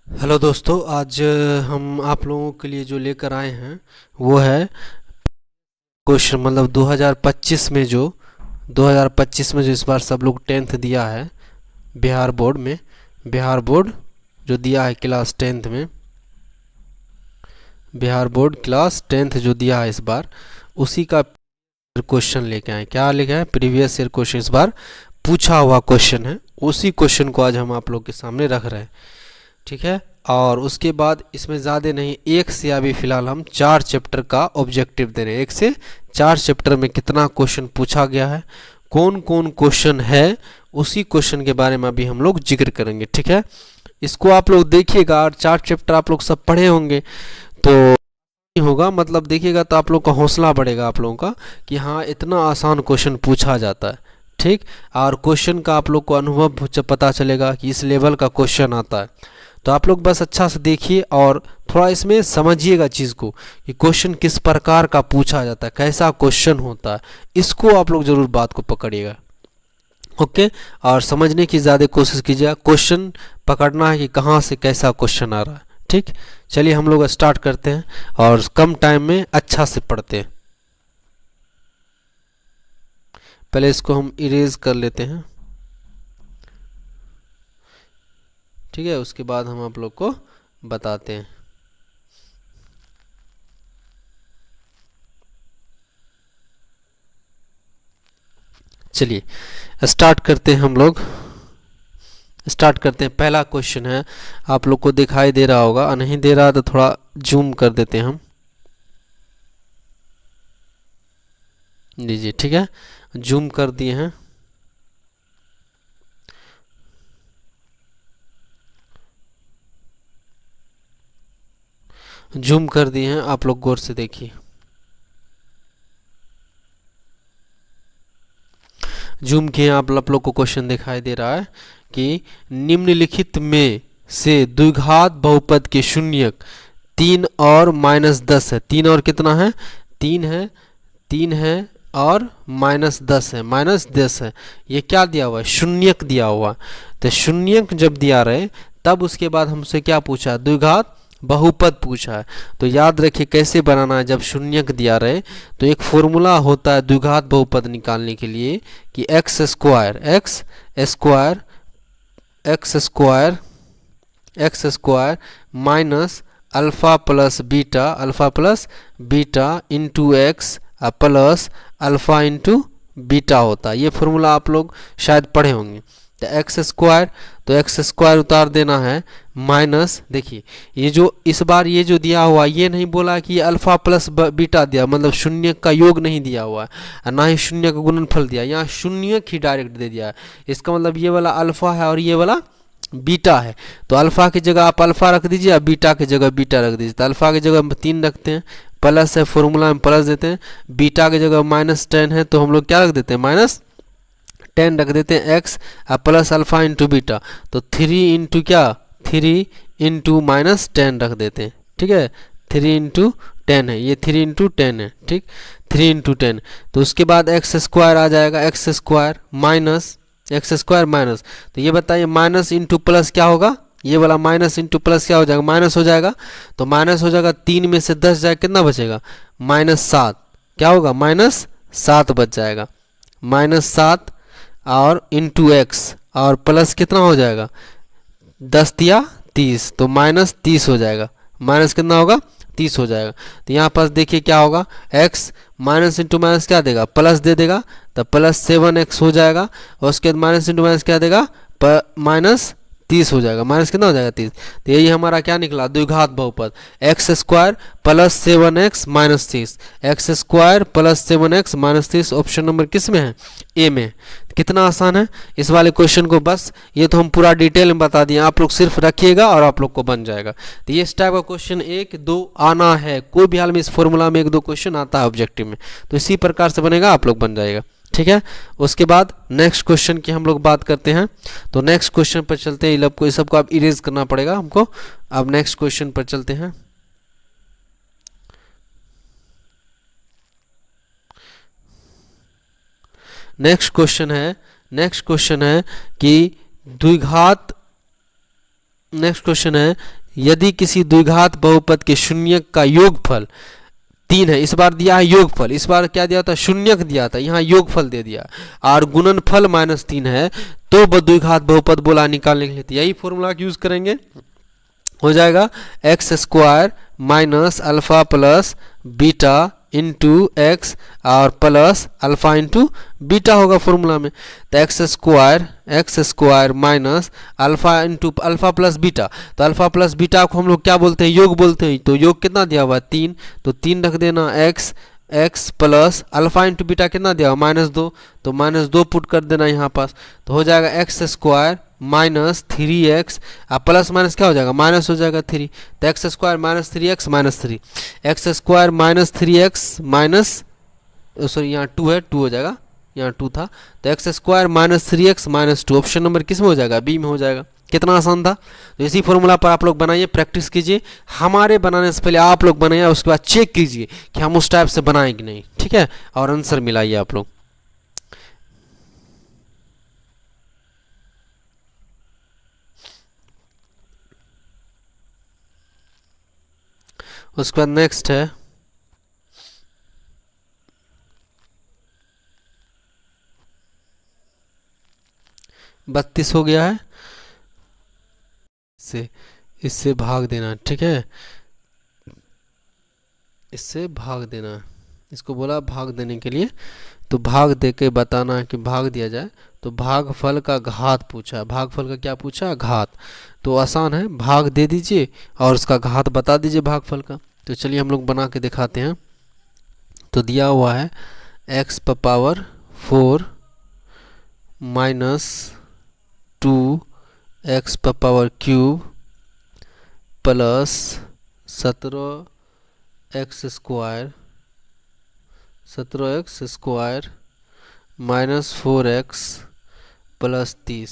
Hello दोस्तों, आज हम आप लोगों के लिए जो लेकर आए हैं वो है क्वेश्चन, मतलब 2025 में जो इस बार सब लोग टेंथ दिया है बिहार बोर्ड में। बिहार बोर्ड जो दिया है क्लास टेंथ में, बिहार बोर्ड क्लास टेंथ जो दिया है इस बार, उसी का क्वेश्चन लेके आए। क्या लेके आए? प्रीवियस ईयर क्वेश्चन इस बार पूछा हुआ क्वेश्चन है, उसी क्वेश्चन को आज हम आप लोग के सामने रख रहे हैं। ठीक है। और उसके बाद इसमें ज़्यादा नहीं, एक से अभी फ़िलहाल हम 4 चैप्टर का ऑब्जेक्टिव दे रहे हैं। 1 से 4 चैप्टर में कितना क्वेश्चन पूछा गया है, कौन कौन क्वेश्चन है, उसी क्वेश्चन के बारे में अभी हम लोग जिक्र करेंगे। ठीक है। इसको आप लोग देखिएगा, और 4 चैप्टर आप लोग सब पढ़े होंगे तो होगा, मतलब देखिएगा तो आप लोग का हौसला बढ़ेगा आप लोगों का कि हाँ इतना आसान क्वेश्चन पूछा जाता है। ठीक। और क्वेश्चन का आप लोग को अनुभव पता चलेगा कि इस लेवल का क्वेश्चन आता है। तो आप लोग बस अच्छा से देखिए और थोड़ा इसमें समझिएगा चीज़ को कि क्वेश्चन किस प्रकार का पूछा जाता है, कैसा क्वेश्चन होता है, इसको आप लोग ज़रूर बात को पकड़िएगा। ओके। और समझने की ज़्यादा कोशिश कीजिएगा, क्वेश्चन पकड़ना है कि कहाँ से कैसा क्वेश्चन आ रहा है। ठीक। चलिए हम लोग स्टार्ट करते हैं और कम टाइम में अच्छा से पढ़ते हैं। पहले इसको हम इरेज कर लेते हैं। ठीक है, उसके बाद हम आप लोग को बताते हैं। चलिए स्टार्ट करते हैं हम लोग। स्टार्ट करते हैं। पहला क्वेश्चन है, आप लोग को दिखाई दे रहा होगा, नहीं दे रहा तो थोड़ा जूम कर देते हैं हम। लीजिए, ठीक है, जूम कर दिए हैं। जूम कर दिए हैं, आप लोग गौर से देखिए। जूम किए, आप लोग को क्वेश्चन दिखाई दे रहा है कि निम्नलिखित में से द्विघात बहुपद के शून्यक 3 और -10 है। 3 और कितना है? 3 है, 3 है और -10 है, -10 है। ये क्या दिया हुआ है? शून्यक दिया हुआ। तो शून्यक जब दिया रहे तब उसके बाद हमसे क्या पूछा? द्विघात बहुपद पूछा है। तो याद रखिए कैसे बनाना है। जब शून्यक दिया रहे तो एक फॉर्मूला होता है द्विघात बहुपद निकालने के लिए कि x square x square minus alpha plus beta into x plus alpha into beta होता है। ये फॉर्मूला आप लोग शायद पढ़े होंगे। तो एक्स स्क्वायर उतार देना है, माइनस, देखिए ये जो इस बार ये जो दिया हुआ, ये नहीं बोला कि ये अल्फ़ा प्लस बीटा दिया, मतलब शून्य का योग नहीं दिया हुआ है, ना ही शून्य का गुणनफल दिया, यहाँ शून्य ही डायरेक्ट दे दिया है। इसका मतलब ये वाला अल्फ़ा है और ये वाला बीटा है। तो अल्फ़ा की जगह आप अल्फ़ा रख दीजिए और बीटा की जगह बीटा रख दीजिए। तो अल्फ़ा की जगह 3 रखते हैं, प्लस है फॉर्मूला में प्लस देते हैं, बीटा की जगह -10 है तो हम लोग क्या रख देते हैं? -10 रख देते हैं x plus alpha into beta. तो 3 इंटू क्या? 3 इंटू -10 रख देते हैं। ठीक है, 3 इंटू 10 है, ये 3 इंटू 10 है। ठीक, 3 इंटू 10। तो उसके बाद एक्स स्क्वायर आ जाएगा, एक्स स्क्वायर माइनस, तो ये बताइए माइनस इंटू प्लस क्या होगा? ये वाला माइनस इंटू प्लस क्या हो जाएगा? माइनस हो जाएगा। तो माइनस हो जाएगा, 3 में से 10 जाएगा, कितना बचेगा? -7। क्या होगा? -7 बच जाएगा। -7 और इंटू एक्स और प्लस कितना हो जाएगा? 10 या 30, तो -30 हो जाएगा। माइनस कितना होगा? 30 हो जाएगा। तो यहाँ पास देखिए क्या होगा, x माइनस इंटू माइनस क्या देगा? प्लस दे देगा, तो +7x हो जाएगा। और उसके बाद माइनस इंटू माइनस क्या देगा? -30 हो जाएगा। माइनस कितना हो जाएगा? 30। तो यही हमारा क्या निकला? द्विघात बहुपद x square plus 7x minus 30, x square plus 7x minus 30। Option number किस में है? ए में। कितना आसान है इस वाले क्वेश्चन को, बस ये तो हम पूरा डिटेल में बता दिए, आप लोग सिर्फ रखिएगा और आप लोग को बन जाएगा। तो ये इस टाइप का क्वेश्चन 1-2 आना है, कोई भी हाल में इस फॉर्मूला में 1-2 क्वेश्चन आता है ऑब्जेक्टिव में, तो इसी प्रकार से बनेगा, आप लोग बन जाएगा। ठीक है। उसके बाद नेक्स्ट क्वेश्चन की हम लोग बात करते हैं। तो नेक्स्ट क्वेश्चन पर चलते हैं। इस सबको आप इरेज करना पड़ेगा हमको। अब नेक्स्ट क्वेश्चन पर चलते हैं। नेक्स्ट क्वेश्चन है कि द्विघात नेक्स्ट क्वेश्चन है यदि किसी द्विघात बहुपद के शून्यक का योगफल 3 है, इस बार दिया है योगफल, इस बार क्या दिया था शून्यक दिया था, यहाँ योगफल दे दिया, और गुणनफल -3 है, तो द्विघात बहुपद बोला निकालने के लिए यही फॉर्मूला यूज करेंगे। हो जाएगा x square minus alpha plus beta into x और प्लस अल्फा इंटू बीटा होगा फॉर्मूला में। तो x square minus alpha into alpha plus beta, तो अल्फा प्लस बीटा को हम लोग क्या बोलते हैं योग बोलते हैं, तो योग कितना दिया हुआ है 3, तो 3 रख देना x plus alpha into beta कितना दिया हुआ -2, तो -2 पुट कर देना यहाँ पास, तो हो जाएगा एक्स स्क्वायर माइनस 3x अब प्लस माइनस क्या हो जाएगा माइनस हो जाएगा 3, तो x square minus 3x minus 3, x square minus 3x minus sorry यहाँ 2 है 2 हो जाएगा, यहाँ 2 था, तो x square minus 3x minus 2 option number किस में हो जाएगा बी में हो जाएगा। कितना आसान था। तो इसी फॉर्मूला पर आप लोग बनाइए, प्रैक्टिस कीजिए, हमारे बनाने से पहले आप लोग बनाइए, उसके बाद चेक कीजिए कि हम उस टाइप से बनाएं कि नहीं, ठीक है, और आंसर मिलाइए आप लोग। उसके बाद नेक्स्ट है 32 हो गया है, इससे भाग देना, ठीक है, इससे भाग देना, इसको बोला भाग देने के लिए, तो भाग दे के बताना है कि भाग दिया जाए, तो भागफल का घात पूछा, भागफल का क्या पूछा घात, तो आसान है, भाग दे दीजिए और उसका घात बता दीजिए भागफल का। तो चलिए हम लोग बना के दिखाते हैं। तो दिया हुआ है x पर पावर 4 माइनस 2 x पर power cube plus 17x square minus 4x plus 30,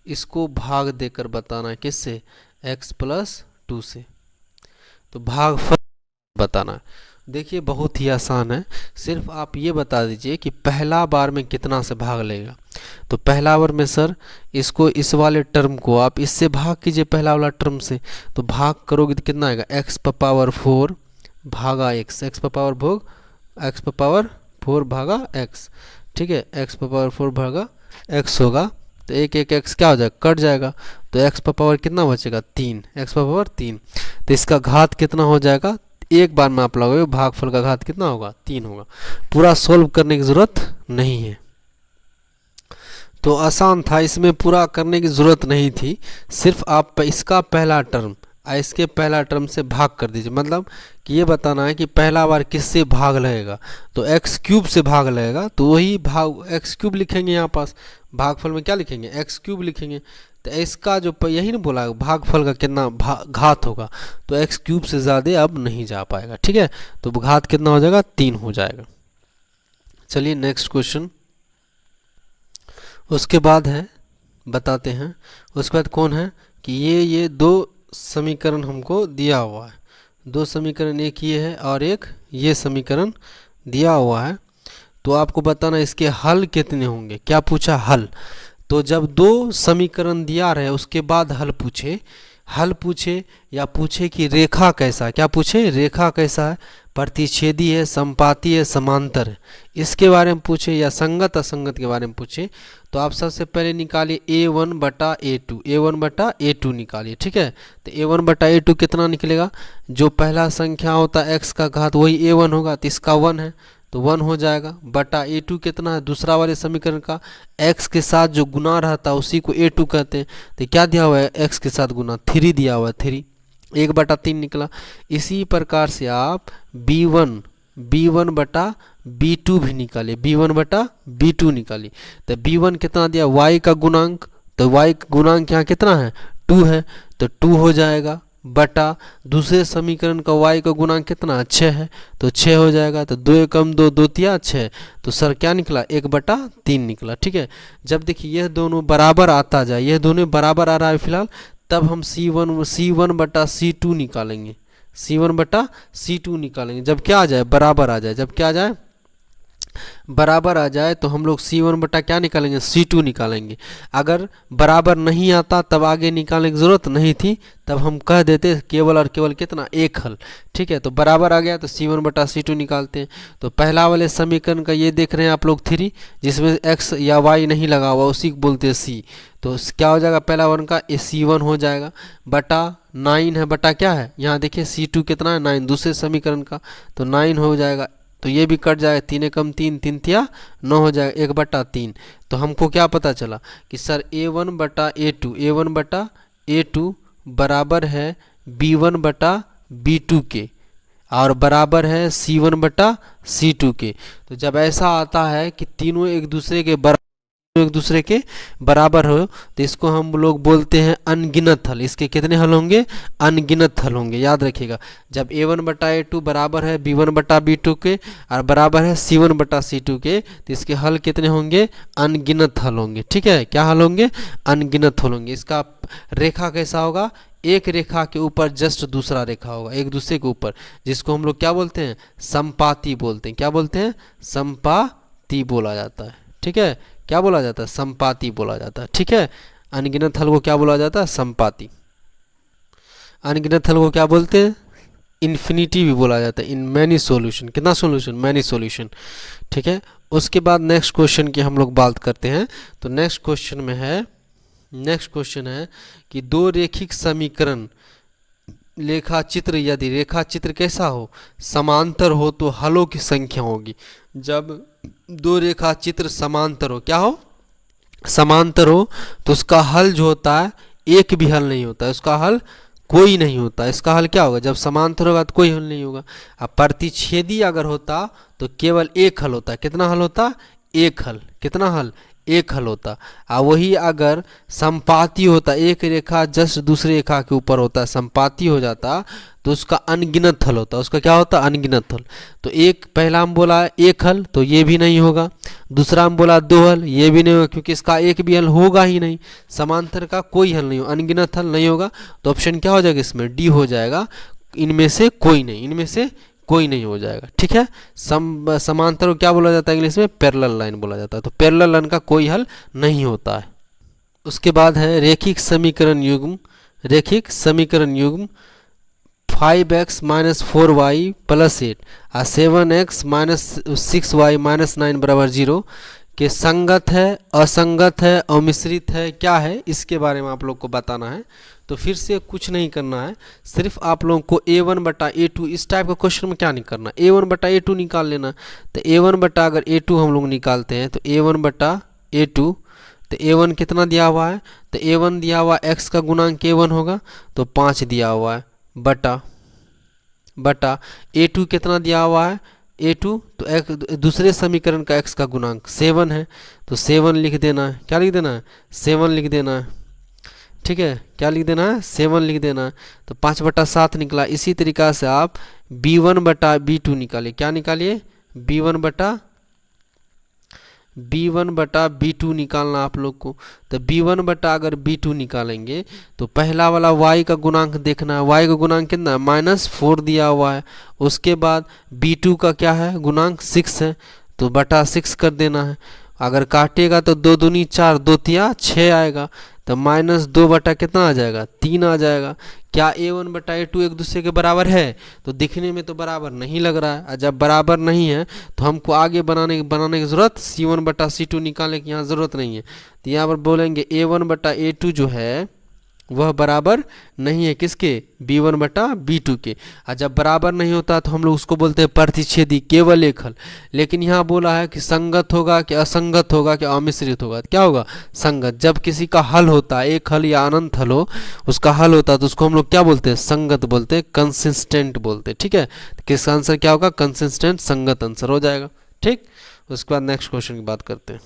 इसको भाग देकर बताना है किससे x प्लस 2 से, तो भागफल बताना है। देखिए बहुत ही आसान है, सिर्फ आप ये बता दीजिए कि पहला बार में कितना से भाग लेगा। तो पहला बार में सर इसको इस वाले टर्म को आप इससे भाग कीजिए पहला वाला टर्म से, तो भाग करोगे तो कितना आएगा x पर पावर 4 भागा x, x पर पावर 4 भागा x, ठीक है, x पर पावर 4 भागा x होगा, तो एक x क्या हो जाएगा कट जाएगा, तो x पर पावर कितना बचेगा 3, x पर पावर 3, तो इसका घात कितना हो जाएगा, एक बार में आप लगाओगे भागफल का घात कितना होगा 3 होगा, पूरा सोल्व करने की ज़रूरत नहीं है। तो आसान था, इसमें पूरा करने की ज़रूरत नहीं थी, सिर्फ आप इसका पहला टर्म इसके पहला टर्म से भाग कर दीजिए, मतलब कि ये बताना है कि पहला बार किससे भाग लगेगा, तो एक्स क्यूब से भाग लगेगा, तो वही भाग एक्स क्यूब लिखेंगे, यहाँ पास भागफल में क्या लिखेंगे एक्स क्यूब लिखेंगे, तो इसका जो यही ना बोला भागफल का कितना घात होगा, तो एक्स क्यूब से ज़्यादा अब नहीं जा पाएगा, ठीक है, तो घात कितना हो जाएगा 3 हो जाएगा। चलिए नेक्स्ट क्वेश्चन, उसके बाद है बताते हैं, उसके बाद कौन है कि ये 2 समीकरण हमको दिया हुआ है, 2 समीकरण, एक ये है और एक ये समीकरण दिया हुआ है, तो आपको बताना इसके हल कितने होंगे। क्या पूछा हल, तो जब 2 समीकरण दिया रहे उसके बाद हल पूछे या पूछे कि रेखा कैसा, क्या पूछे रेखा कैसा है, प्रतिच्छेदी है, संपाती है, समांतर है, इसके बारे में पूछे या संगत असंगत के बारे में पूछे, तो आप सबसे पहले निकालिए a1 बटा a2 निकालिए, ठीक है, तो a1 बटा a2 कितना निकलेगा, जो पहला संख्या होता है x का घात वही a1 होगा, तो इसका 1 है तो 1 हो जाएगा, बटा a2 कितना है दूसरा वाले समीकरण का x के साथ जो गुना रहता है उसी को a2 कहते हैं, तो क्या दिया हुआ है x के साथ गुना 3 दिया हुआ है, 3 1 बटा 3 निकला। इसी प्रकार से आप b1 बटा b2 भी निकालिए, b1 बटा b2 निकालिए, तो b1 कितना दिया y का गुणांक, तो y का गुणांक यहाँ कितना है 2 है, तो 2 हो जाएगा, बटा दूसरे समीकरण का y का गुणांक कितना 6 है, तो 6 हो जाएगा, तो 2 एकम 2 2 तिया 6, तो सर क्या निकला 1 बटा 3 निकला, ठीक है। जब देखिए यह दोनों बराबर आता जाए, यह दोनों बराबर आ रहा है फिलहाल, तब हम c1 बटा c2 निकालेंगे, c1 बटा c2 निकालेंगे, जब क्या आ जाए बराबर आ जाए, जब क्या आ जाए बराबर आ जाए तो हम लोग C1 बटा क्या निकालेंगे, C2 निकालेंगे। अगर बराबर नहीं आता तब आगे निकालने की ज़रूरत नहीं थी, तब हम कह देते केवल और केवल कितना, एक हल। ठीक है, तो बराबर आ गया तो C1 बटा C2 निकालते हैं। तो पहला वाले समीकरण का ये देख रहे हैं आप लोग 3, जिसमें x या y नहीं लगा हुआ, उसी को बोलते हैं C। तो क्या हो जाएगा, पहला वन का C1 हो जाएगा बटा 9 है, बटा क्या है यहाँ देखिए C2 कितना है 9, दूसरे समीकरण का, तो 9 हो जाएगा। तो ये भी कट जाएगा, 3 एकम 3, 3 तिया 9 हो जाएगा, 1/3। तो हमको क्या पता चला कि सर A1 बटा A2 बराबर है B1 बटा B2 के, और बराबर है C1 बटा C2 के। तो जब ऐसा आता है कि तीनों एक दूसरे के बराबर हो, तो इसको हम लोग बोलते हैं अनगिनत हल। इसके कितने हल होंगे, अनगिनत हल होंगे, याद रखिएगा। जब A1 बटा A2 बराबर है B1 बटा B2 के और बराबर है C1 बटा C2 के, तो इसके हल कितने होंगे, अनगिनत हल होंगे। ठीक है, क्या हल होंगे, अनगिनत हल होंगे। इसका रेखा कैसा होगा, एक रेखा के ऊपर जस्ट दूसरा रेखा होगा, एक दूसरे के ऊपर, जिसको हम लोग क्या बोलते हैं, संपाती बोलते हैं। क्या बोलते हैं, संपाती बोला जाता है। ठीक है, क्या बोला जाता है, संपाती बोला जाता है। ठीक है, अनगिनत हल को क्या बोला जाता है, संपाती। अनगिनत हल को क्या बोलते हैं, इन्फिनिटी भी बोला जाता है, इन मैनी सॉल्यूशन। कितना सॉल्यूशन, मैनी सॉल्यूशन। ठीक है, उसके बाद नेक्स्ट क्वेश्चन की हम लोग बात करते हैं। तो नेक्स्ट क्वेश्चन है कि दो रेखिक समीकरण रेखा चित्र, यदि रेखा चित्र कैसा हो, समांतर हो, तो हलों की संख्या होगी। जब दो रेखा चित्र समांतर हो, क्या हो, समांतर हो, तो उसका हल जो होता है एक भी हल नहीं होता है, उसका हल कोई नहीं होता। इसका हल क्या होगा, जब समांतर होगा तो कोई हल नहीं होगा। अब प्रतिच्छेदी अगर होता तो केवल एक हल होता। कितना हल होता, एक हल। कितना हल, एक हल होता। और वही अगर संपाती होता, एक रेखा जस्ट दूसरी रेखा के ऊपर होता, संपाती हो जाता, तो उसका अनगिनत हल होता। उसका क्या होता, अनगिनत हल। तो एक, पहला हम बोला एक हल, तो ये भी नहीं होगा। दूसरा हम बोला दो हल, ये भी नहीं होगा, क्योंकि इसका एक भी हल होगा ही नहीं। समांतर का कोई हल नहीं हो, अनगिनत हल नहीं होगा। तो ऑप्शन क्या हो जाएगा इसमें, डी हो जाएगा। इनमें से कोई नहीं, इनमें से कोई नहीं हो जाएगा। ठीक है, समांतर को क्या बोला जाता है इंग्लिश में, पैरेलल लाइन बोला जाता है। तो पैरेलल लाइन का कोई हल नहीं होता है। उसके बाद है रेखिक समीकरण युग्म। रेखिक समीकरण युग्म 5x माइनस 4y प्लस 8 और 7x माइनस 6y माइनस 9 बराबर 0 के संगत है, असंगत है और मिश्रित है, क्या है, इसके बारे में आप लोग को बताना है। तो फिर से कुछ नहीं करना है, सिर्फ आप लोगों को A1 बटा A2, इस टाइप का क्वेश्चन में क्या नहीं करना, A1 बटा A2 निकाल लेना। तो A1 बटा अगर A2 हम लोग निकालते हैं, तो A1 बटा A2, तो A1 कितना दिया हुआ है, तो A1 दिया हुआ x का गुणांक A1 होगा, तो 5 दिया हुआ है, बटा A2 कितना दिया हुआ है, A2 तो एक दूसरे समीकरण का x का गुणांक 7 है, तो 7 लिख देना है। क्या लिख देना है, 7 लिख देना है। ठीक है, क्या लिख देना है, 7 लिख देना है। तो 5/7 निकला। इसी तरीक़ा से आप B1 बटा B2 निकालिए। क्या निकालिए, B1 बटा B2 निकालना आप लोग को। तो B1 बटा अगर B2 निकालेंगे, तो पहला वाला y का गुणांक देखना है। y का गुणांक कितना है, -4 दिया हुआ है। उसके बाद B2 का क्या है, गुणांक 6 है, तो बटा 6 कर देना है। अगर काटेगा तो 2 दूनी 4, 2 तिया 6 आएगा, तो -2 बटा कितना आ जाएगा, 3 आ जाएगा। क्या A1 बटा A2 एक दूसरे के बराबर है, तो दिखने में तो बराबर नहीं लग रहा है। और जब बराबर नहीं है तो हमको आगे बनाने की ज़रूरत, C1 बटा C2 निकालने की यहाँ ज़रूरत नहीं है। तो यहाँ पर बोलेंगे A1 बटा A2 जो है वह बराबर नहीं है किसके, B1 बटा B2 के। और जब बराबर नहीं होता तो हम लोग उसको बोलते हैं प्रतिच्छेदी, केवल एक हल। लेकिन यहाँ बोला है कि संगत होगा कि असंगत होगा कि अमिश्रित होगा, क्या होगा, संगत। जब किसी का हल होता है, एक हल या अनंत हल हो, उसका हल होता है, तो उसको हम लोग क्या बोलते हैं, संगत बोलते हैं, कंसिस्टेंट बोलते हैं। ठीक है, तो किसका आंसर क्या होगा, कंसिस्टेंट, संगत आंसर हो जाएगा। ठीक, उसके बाद नेक्स्ट क्वेश्चन की बात करते हैं।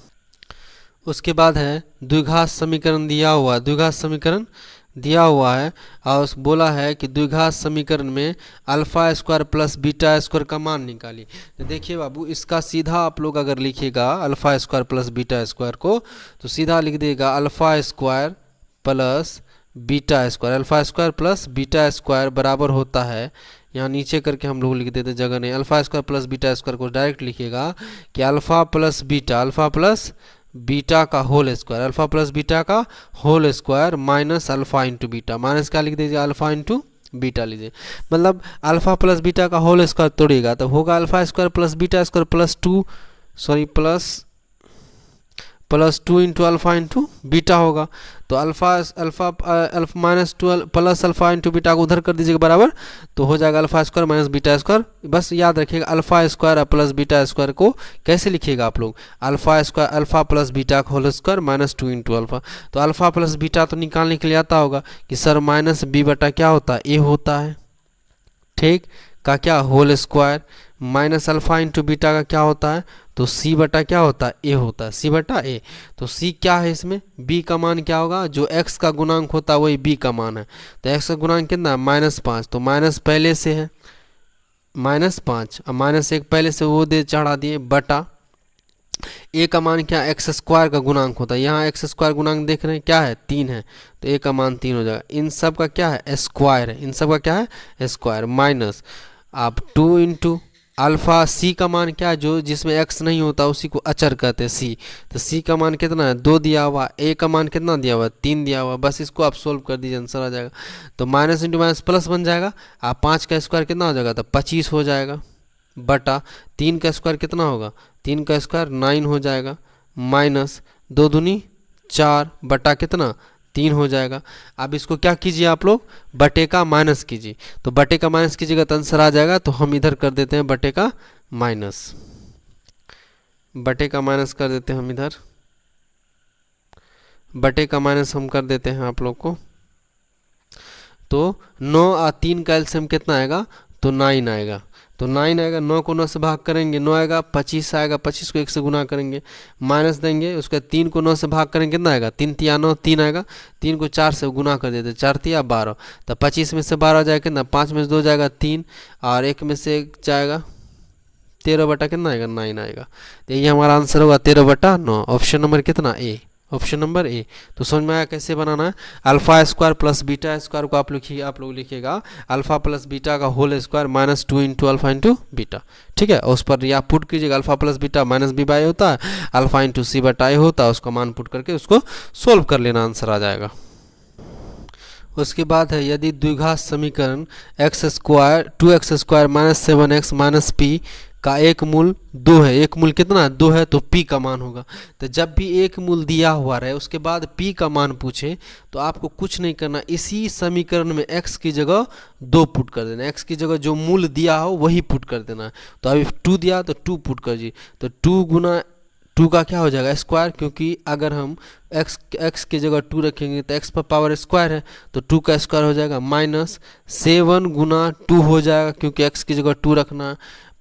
उसके बाद है द्विघात समीकरण दिया हुआ, द्विघात समीकरण दिया हुआ है और बोला है कि द्विघात समीकरण में alpha square plus beta square का मान निकालिए। तो देखिए बाबू, इसका सीधा आप लोग अगर लिखिएगा alpha square plus beta square को, तो सीधा लिख देगा alpha square plus beta square. Alpha square plus beta square बराबर होता है, यहाँ नीचे करके हम लोग लिख देते, जगह नहीं, alpha square plus beta square को डायरेक्ट लिखिएगा कि अल्फा प्लस बीटा का whole square, alpha plus beta का whole square minus alpha into beta, minus क्या लिख दीजिए, अल्फा इंटू बीटा लीजिए। मतलब अल्फा प्लस बीटा का होल स्क्वायर तोड़िएगा तो होगा alpha square plus beta square plus two into alpha into beta होगा। तो alpha minus two plus alpha into beta को उधर कर दीजिएगा बराबर, तो हो जाएगा alpha square minus beta square. बस याद रखिएगा alpha square plus beta square को कैसे लिखिएगा आप लोग, अल्फा प्लस बीटा का whole square minus two into alpha. तो अल्फा प्लस बीटा तो निकालने के लिए आता होगा कि सर माइनस बी बटा क्या होता है, ए होता है, ठीक, का क्या whole square minus alpha into beta का क्या होता है, तो सी बटा क्या होता है, ए होता है, सी बटा ए। तो सी क्या है इसमें, बी का मान क्या होगा, जो एक्स का गुणांक होता है वही बी का मान है। तो एक्स का गुणांक कितना है, -5, तो माइनस पहले से है -5 और -1 पहले से वो दे चढ़ा दिए बटा ए का मान क्या, एक्स स्क्वायर का गुणांक होता है, यहाँ एक्स स्क्वायर गुणांक देख रहे हैं क्या है, 3 है, तो ए का मान 3 हो जाएगा। इन सब का क्या है, स्क्वायर है, इन सब का क्या है, स्क्वायर माइनस आप 2 इंटू अल्फा, सी का मान क्या है, जो जिसमें एक्स नहीं होता उसी को अचर कहते हैं सी। तो सी का मान कितना है, 2 दिया हुआ, ए का मान कितना दिया हुआ, 3 दिया हुआ। बस इसको आप सोल्व कर दीजिए, आंसर आ जाएगा। तो माइनस इंटू माइनस प्लस बन जाएगा, आप 5 का स्क्वायर कितना हो जाएगा, तो 25 हो जाएगा, बटा 3 का स्क्वायर कितना होगा, 3 का स्क्वायर 9 हो जाएगा, माइनस 2 दूनी 4 बटा कितना 3 हो जाएगा। अब इसको क्या कीजिए आप लोग, बटे का माइनस कीजिए, तो बटे का माइनस कीजिएगा तो आंसर आ जाएगा। तो हम इधर कर देते हैं बटे का माइनस, बटे का माइनस कर देते हैं हम इधर, बटे का माइनस हम कर देते हैं आप लोग को। तो 9 और 3 का एलसीएम कितना आएगा, तो 9 आएगा, तो 9 आएगा, 9 को 9 से भाग करेंगे 9 आएगा, 25 आएगा, 25 को 1 से गुना करेंगे, माइनस देंगे, उसके 3 को 9 से भाग करेंगे कितना आएगा, 3 तिया 9, 3 आएगा, 3 को 4 से गुना कर देते, 4 तिया 12, तो 25 में से 12 हो जाएगा कितना, 5 में से 2 जाएगा 3 और 1 में से 1 जाएगा 13 बटा कितना आएगा, 9 आएगा। तो ये हमारा आंसर होगा 13 बटा 9, ऑप्शन नंबर कितना ए, ऑप्शन नंबर ए। तो समझ में आया कैसे बनाना है, alpha square plus beta square को आप लोग लिखिएगा अल्फा प्लस बीटा का whole square minus 2 into alpha into beta, ठीक है। उस पर या पुट कीजिएगा alpha plus beta minus b by होता है, अल्फा इंटू सी बटा ए होता है, उसका मान पुट करके उसको सोल्व कर लेना, आंसर आ जाएगा। उसके बाद है यदि द्विघात समीकरण x square 2x square minus 7x minus P का एक मूल 2 है, एक मूल कितना है, 2 है, तो p का मान होगा। तो जब भी एक मूल दिया हुआ रहे उसके बाद p का मान पूछे तो आपको कुछ नहीं करना, इसी समीकरण में x की जगह 2 पुट कर देना, x की जगह जो मूल दिया हो वही पुट कर देना। तो अभी 2 दिया तो 2 पुट कर दीजिए, तो 2 गुना 2 का क्या हो जाएगा, स्क्वायर, क्योंकि अगर हम x की जगह 2 रखेंगे तो x पर पावर स्क्वायर है, तो 2 का स्क्वायर हो जाएगा, माइनस 7 गुना 2 हो जाएगा क्योंकि x की जगह 2 रखना,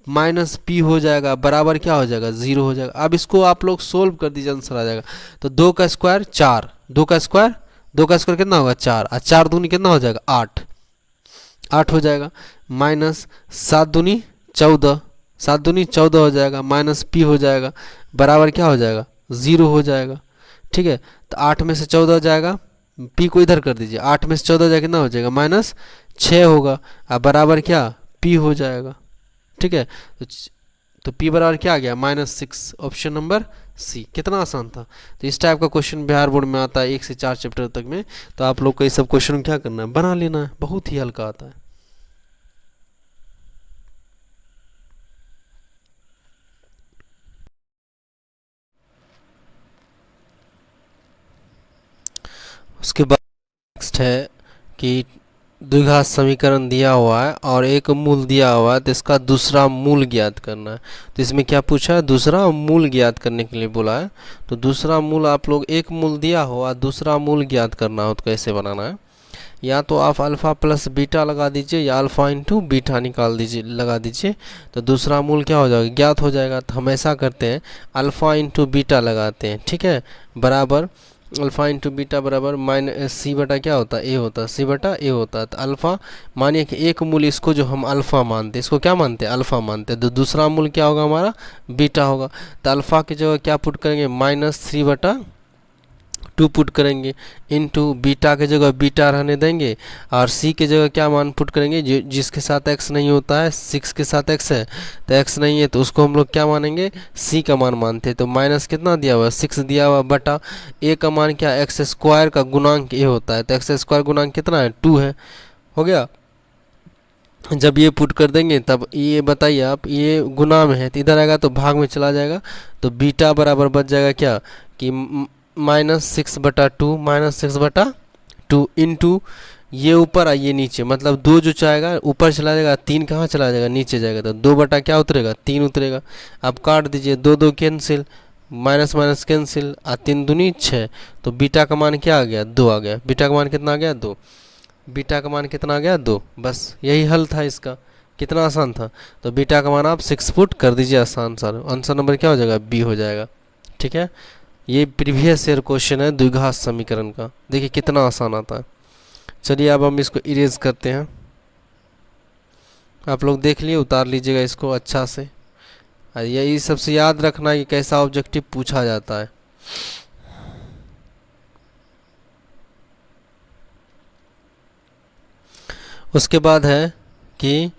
माइनस p हो जाएगा, बराबर क्या हो जाएगा, 0 हो जाएगा। अब इसको आप लोग सोल्व कर दीजिए, आंसर आ जाएगा। तो 2 का स्क्वायर 4, 2 का स्क्वायर कितना होगा 4, और 4 दूनी कितना हो जाएगा 8 हो जाएगा, माइनस 7 दूनी 14, 7 दूनी 14 हो जाएगा, माइनस p हो जाएगा, बराबर क्या हो जाएगा 0 हो जाएगा, ठीक है। तो 8 में से 14 हो जाएगा, p को इधर कर दीजिए, 8 में से 14 हो जाएगा कितना हो जाएगा, माइनस 6 होगा, और बराबर क्या p हो जाएगा, ठीक है। तो p बराबर क्या आ गया, -6, ऑप्शन नंबर सी। कितना आसान था। तो इस टाइप का क्वेश्चन बिहार बोर्ड में आता है 1 से 4 चैप्टर तक में, तो आप लोग को ये सब क्वेश्चन क्या करना है, बना लेना है, बहुत ही हल्का आता है। उसके बाद नेक्स्ट है कि द्विघात समीकरण दिया हुआ है और एक मूल दिया हुआ है, तो इसका दूसरा मूल ज्ञात करना है। तो इसमें क्या पूछा है, दूसरा मूल ज्ञात करने के लिए बोला है। तो दूसरा मूल आप लोग, एक मूल दिया हो और दूसरा मूल ज्ञात करना हो तो कैसे बनाना है, या तो आप अल्फ़ा प्लस बीटा लगा दीजिए या अल्फ़ा इंटू बीटा निकाल दीजिए, लगा दीजिए, तो दूसरा मूल क्या हो जाएगा, ज्ञात हो जाएगा। तो हम ऐसा करते हैं, अल्फ़ा इंटू बीटा लगाते हैं, ठीक है, बराबर अल्फ़ा इंटू बीटा बराबर माइनस सी बटा क्या होता है, ए होता है, सी बटा ए होता है। तो अल्फ़ा मानिए कि एक मूल, इसको जो हम अल्फ़ा मानते हैं, इसको क्या मानते हैं, अल्फ़ा मानते हैं, तो दूसरा मूल क्या होगा हमारा, बीटा होगा। तो अल्फ़ा की जगह क्या पुट करेंगे, -3/2 2 पुट करेंगे इनटू बीटा के जगह बीटा रहने देंगे और सी के जगह क्या मान पुट करेंगे, जिसके साथ x नहीं होता है, 6 के साथ x है तो x नहीं है तो उसको हम लोग क्या मानेंगे, c का मान मानते हैं। तो माइनस कितना दिया हुआ है, 6 दिया हुआ बटा a का मान क्या, एक्स स्क्वायर का गुणांक a होता है तो एक्स स्क्वायर गुणांक कितना है, 2 है। हो गया। जब ये पुट कर देंगे तब ये बताइए आप, ये गुना में है तो इधर आएगा तो भाग में चला जाएगा तो बीटा बराबर बच जाएगा क्या कि -6/2 -6/2 इंटू ये ऊपर और ये नीचे, मतलब 2 जो चाहेगा ऊपर चला जाएगा, 3 कहाँ चला जाएगा, नीचे जाएगा तो 2 बटा क्या उतरेगा, 3 उतरेगा। अब काट दीजिए, 2 2 कैंसिल, माइनस माइनस कैंसिल, 3 दूनी 6 तो बीटा का मान क्या आ गया, 2 आ गया। बीटा का मान कितना आ गया, 2। बीटा का मान कितना आ गया, 2। बस यही हल था इसका, कितना आसान था। तो बीटा का मान आप 6 पुट कर दीजिए, आसान सर, आंसर नंबर क्या हो जाएगा, बी हो जाएगा। ठीक है, ये प्रीवियस ईयर क्वेश्चन है द्विघात समीकरण का, देखिए कितना आसान आता है। चलिए अब हम इसको इरेज करते हैं, आप लोग देख लिए, उतार लीजिएगा इसको अच्छा से। यही सबसे याद रखना कि कैसा ऑब्जेक्टिव पूछा जाता है। उसके बाद है कि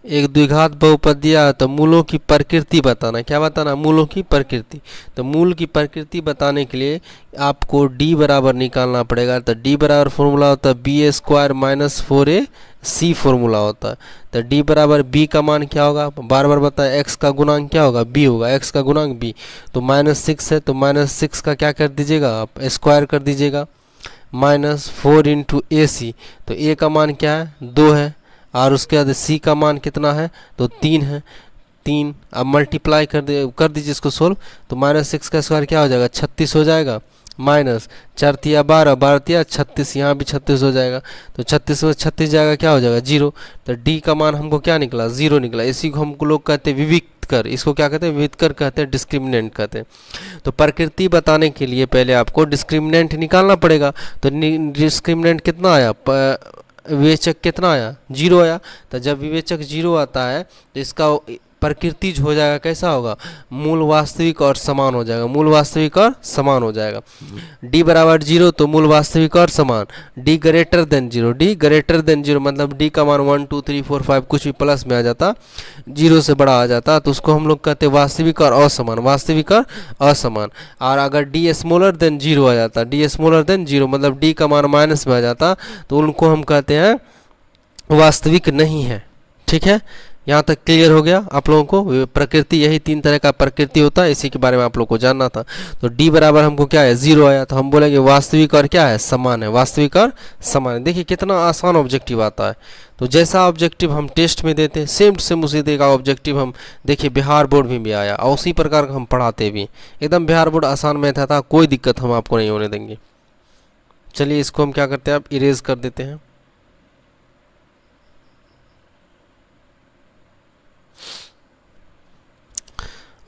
एक द्विघात बहुपद दिया तो मूलों की प्रकृति बताना। क्या बताना, मूलों की प्रकृति। तो मूल की प्रकृति बताने के लिए आपको d बराबर निकालना पड़ेगा। तो d बराबर फॉर्मूला होता है b² - 4ac फॉर्मूला होता है। तो d बराबर b का मान क्या होगा, बार बार बताया, x का गुणांक क्या होगा, b होगा, x का गुणांक b। तो -6 है तो -6 का क्या कर दीजिएगा आप, स्क्वायर कर दीजिएगा, -4 इंटू AC। तो a का मान क्या है, 2 है, और उसके बाद c का मान कितना है, तो 3 है, 3। अब मल्टीप्लाई कर दीजिए इसको सोल्व, तो -6 का स्क्वायर क्या हो जाएगा, 36 हो जाएगा, माइनस 4 तिया 12, 12 तिया 36, यहाँ भी 36 हो जाएगा। तो 36 में 36 जाएगा, क्या हो जाएगा, 0। तो d का मान हमको क्या निकला, 0 निकला। इसी को हमको लोग कहते हैं विविक्त कर, इसको क्या कहते हैं, विविक्त कर कहते हैं, डिस्क्रिमिनेंट कहते हैं। तो प्रकृति बताने के लिए पहले आपको डिस्क्रिमिनेंट निकालना पड़ेगा। तो डिस्क्रिमिनेंट कितना आया, विवेचक कितना आया, 0 आया। तो जब विवेचक 0 आता है तो इसका प्रकृति हो जाएगा, कैसा होगा, मूल वास्तविक और समान हो जाएगा, मूल वास्तविक और समान हो जाएगा। d बराबर 0 तो मूल वास्तविक और समान, d greater than 0, d greater than 0 मतलब d का मान 1 2 3 4 5 कुछ भी प्लस में आ जाता, 0 से बड़ा आ जाता, तो उसको हम लोग कहते हैं वास्तविक और असमान, वास्तविक और असमान। और अगर d स्मॉलर देन 0 आ जाता, d स्मॉलर देन 0 मतलब d का मान माइनस में आ जाता, तो उनको हम कहते हैं वास्तविक नहीं है। ठीक है, यहाँ तक क्लियर हो गया आप लोगों को। प्रकृति, यही 3 तरह का प्रकृति होता है, इसी के बारे में आप लोग को जानना था। तो d बराबर हमको क्या है, 0 आया, तो हम बोलेंगे वास्तविक और क्या है, समान है, वास्तविक और समान है। देखिए कितना आसान ऑब्जेक्टिव आता है। तो जैसा ऑब्जेक्टिव हम टेस्ट में देते हैं सेम टू सेम उसी तरह का ऑब्जेक्टिव हम देखिए बिहार बोर्ड में भी आया, और उसी प्रकार का हम पढ़ाते भी एकदम। बिहार बोर्ड आसान में था, कोई दिक्कत हम आपको नहीं होने देंगे। चलिए इसको हम क्या करते हैं, अब इरेज कर देते हैं।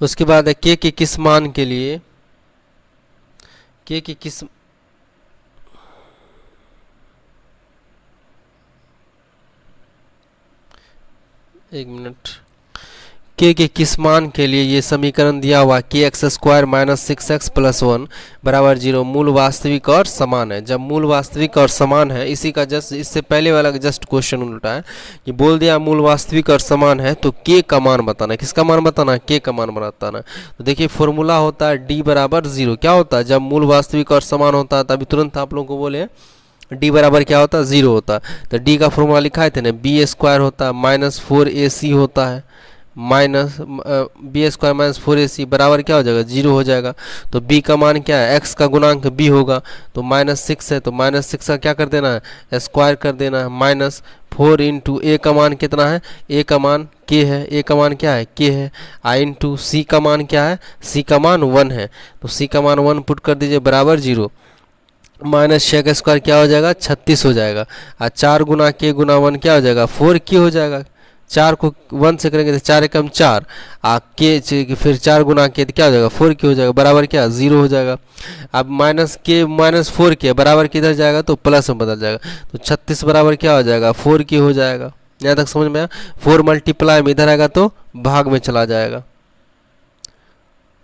उसके बाद है k के किस मान के लिए, k के किस, एक मिनट, k के किस मान के लिए ये समीकरण दिया हुआ kx² - 6x + 1 बराबर 0 मूल वास्तविक और समान है। जब मूल वास्तविक और समान है, इसी का जस्ट इससे पहले वाला जस्ट क्वेश्चन उल्टा है कि बोल दिया मूल वास्तविक और समान है तो k का मान बताना है। किसका मान बताना है, k का मान बताना है। तो देखिए फॉर्मूला होता है d बराबर 0। क्या होता है, जब मूल वास्तविक और समान होता है तभी तुरंत आप लोगों को बोले d बराबर क्या होता है, 0 होता है। तो d का फॉर्मूला लिखा थे ना, b² होता है -4ac होता है, b² - 4ac बराबर क्या हो जाएगा, 0 हो जाएगा। तो b का मान क्या है, x का गुणांक b होगा, तो -6 है तो -6 का क्या कर देना है, स्क्वायर कर देना है, -4 इंटू a का मान कितना है, a का मान k है, a का मान क्या है, k है, इंटू c का मान क्या है, c का मान 1 है, तो c का मान 1 पुट कर दीजिए बराबर 0। -6 का स्क्वायर क्या हो जाएगा, 36 हो जाएगा, और 4 गुना k गुना 1 क्या हो जाएगा, 4k हो जाएगा। 4 को 1 से करेंगे तो 4 एकम 4, k फिर 4 गुना के तो क्या हो जाएगा, 4k हो जाएगा, बराबर क्या 0 हो जाएगा। अब -k - 4k बराबर किधर जाएगा, तो प्लस में बदल जाएगा, तो 36 बराबर क्या हो जाएगा, 4k हो जाएगा। यहाँ तक समझ में आया। 4 मल्टीप्लाई में इधर आएगा तो भाग में चला जाएगा।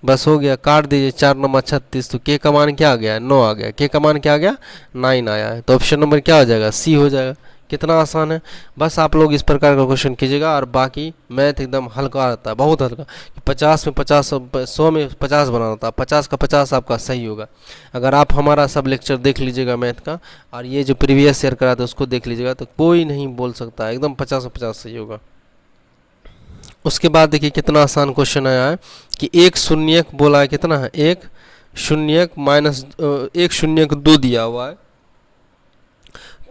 बस हो गया, काट दीजिए, 4 9 36, तो के का मान क्या आ गया, 9 आ गया, के का मान क्या आ गया, 9 आया है। तो ऑप्शन नंबर क्या हो जाएगा, सी हो जाएगा। कितना आसान है, बस आप लोग इस प्रकार का क्वेश्चन कीजिएगा और बाकी मैथ एकदम हल्का रहता है, बहुत हल्का। 50 में 50, 100 में 50 बनाना होता है, 50 का 50 आपका सही होगा। अगर आप हमारा सब लेक्चर देख लीजिएगा मैथ का, और ये जो प्रीवियस ईयर करा था उसको देख लीजिएगा, तो कोई नहीं बोल सकता, एकदम 50 में 50 सही होगा। उसके बाद देखिए कितना आसान क्वेश्चन आया है कि एक शून्यक बोला है, कितना है, एक शून्यक माइनस एक शून्यक 2 दिया हुआ है।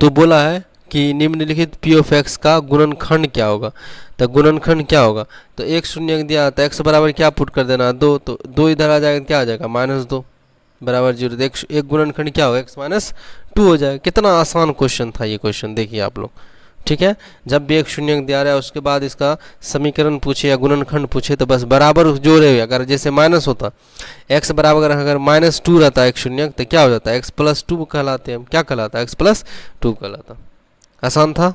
तो बोला है कि निम्नलिखित पी ऑफ एक्स का गुणनखंड क्या होगा। तो गुणनखंड क्या होगा, तो एक शून्यक दिया, तो एक्स बराबर क्या पुट कर देना, 2, तो 2 इधर आ जाएगा, क्या आ जाएगा, -2 बराबर 0। एक गुणनखंड क्या होगा, x माइनस 2 हो जाएगा। कितना आसान क्वेश्चन था ये क्वेश्चन, देखिए आप लोग, ठीक है। जब भी एक शून्यक दिया रहा है उसके बाद इसका समीकरण पूछे या गुणनखंड पूछे तो बस बराबर जोड़े, अगर जैसे माइनस होता, x बराबर अगर -2 रहता है एक शून्यक, तो क्या हो जाता है, x + 2 कहलाते हैं हम, क्या कहलाता है, x + 2 कहलाता। आसान था।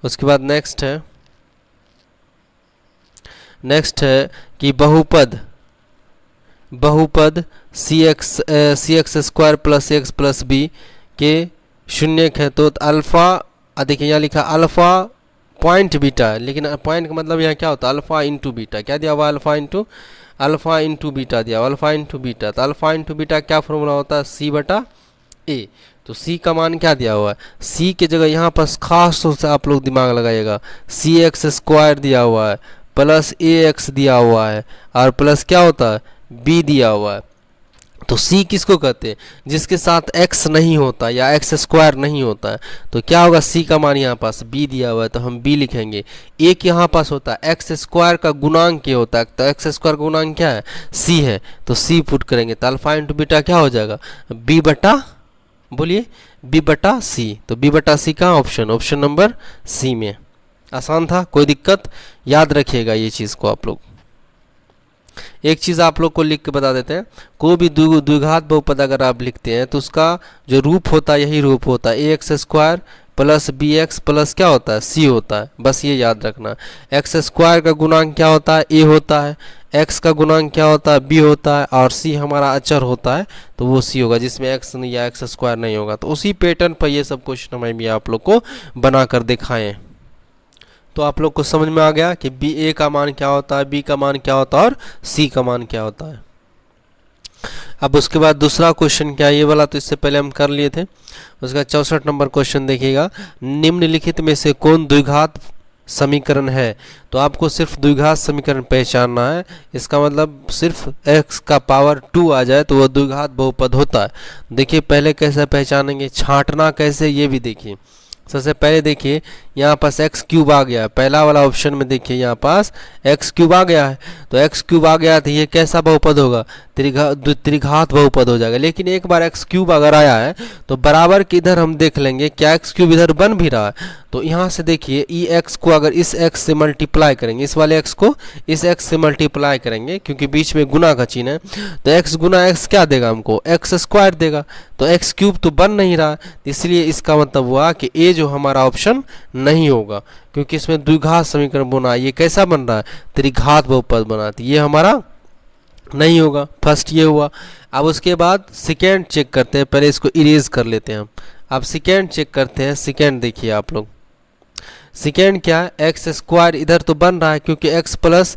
उसके बाद नेक्स्ट है कि बहुपद c x square plus x plus b के शून्यक है। तो अल्फा, देखिए यहाँ लिखा अल्फा पॉइंट बीटा है, लेकिन पॉइंट का मतलब यहाँ क्या होता है, अल्फा इंटू बीटा, क्या दिया हुआ, अल्फा इंटू बीटा दिया, अल्फा इंटू बीटा। तो अल्फा इंटू बीटा क्या फॉर्मूला होता है, c/a। तो c का मान क्या दिया हुआ है, c के जगह यहाँ पर खास तौर से आप लोग दिमाग लगाइएगा, सी एक्स स्क्वायर दिया हुआ है प्लस ए एक्स दिया हुआ है और प्लस क्या होता है, b दिया हुआ है। तो c किसको कहते हैं, जिसके साथ x नहीं होता या x स्क्वायर नहीं होता है। तो क्या होगा, c का मान यहाँ पास b दिया हुआ है तो हम b लिखेंगे। एक यहाँ पास होता है x स्क्वायर का गुणांक क्या होता है, तो x स्क्वायर का गुणांक क्या है, c है, तो c पुट करेंगे। तो अल्फा इंटू बीटा क्या हो जाएगा, b बटा, बोलिए, b बटा c। तो b बटा c का ऑप्शन नंबर c में। आसान था, कोई दिक्कत, याद रखिएगा ये चीज़ को आप लोग। एक चीज़ आप लोग को लिख के बता देते हैं, कोई भी द्विघात बहुपद अगर आप लिखते हैं तो उसका जो रूप होता है यही रूप होता है, a x square plus b x plus क्या होता है, सी होता है। बस ये याद रखना, एक्स स्क्वायर का गुणांक क्या होता है, ए होता है, एक्स का गुणांक क्या होता है, बी होता है, और सी हमारा अचर होता है तो वो सी होगा, जिसमें एक्स या एक्स स्क्वायर नहीं होगा। तो उसी पैटर्न पर ये सब क्वेश्चन हमें भी आप लोग को बना कर दिखाएं। तो आप लोग को समझ में आ गया कि बी ए का मान क्या होता है, बी का मान क्या होता है और सी का मान क्या होता है। अब उसके बाद दूसरा क्वेश्चन क्या है, ये वाला तो इससे पहले हम कर लिए थे। उसका 64 नंबर क्वेश्चन देखिएगा, निम्नलिखित में से कौन द्विघात समीकरण है। तो आपको सिर्फ द्विघात समीकरण पहचानना है, इसका मतलब सिर्फ x का पावर 2 आ जाए तो वह द्विघात बहुपद होता है। देखिए पहले कैसे पहचानेंगे, छांटना कैसे, ये भी देखिए। सबसे पहले देखिए यहाँ पास एक्स क्यूब आ गया है, पहला वाला ऑप्शन में देखिए यहाँ पास एक्स क्यूब आ गया है। तो एक्स क्यूब आ गया तो ये कैसा बहुपद होगा, त्रिघात बहुपद हो जाएगा। लेकिन एक बार एक्स क्यूब अगर आया है तो बराबर के इधर हम देख लेंगे क्या एक्स क्यूब इधर बन भी रहा है। तो यहाँ से देखिए ई एक्स को अगर इस एक्स से मल्टीप्लाई करेंगे, इस वाले एक्स को इस एक्स से मल्टीप्लाई करेंगे, क्योंकि बीच में गुना का चिन्ह है, तो एक्स गुना एक्स क्या देगा हमको, एक्स स्क्वायर देगा। तो एक्स क्यूब तो बन नहीं रहा, इसलिए इसका मतलब हुआ कि ए जो हमारा ऑप्शन नहीं होगा, क्योंकि इसमें द्विघात समीकरण बना, ये कैसा बन रहा है, त्रिघात बहुपद बनाती, ये हमारा नहीं होगा। फर्स्ट ये हुआ। अब उसके बाद सेकेंड चेक करते हैं, पहले इसको इरेज कर लेते हैं हम। अब सेकेंड चेक करते हैं, सेकेंड देखिए आप लोग, सेकेंड क्या है, एक्स स्क्वायर इधर तो बन रहा है, क्योंकि एक्स प्लस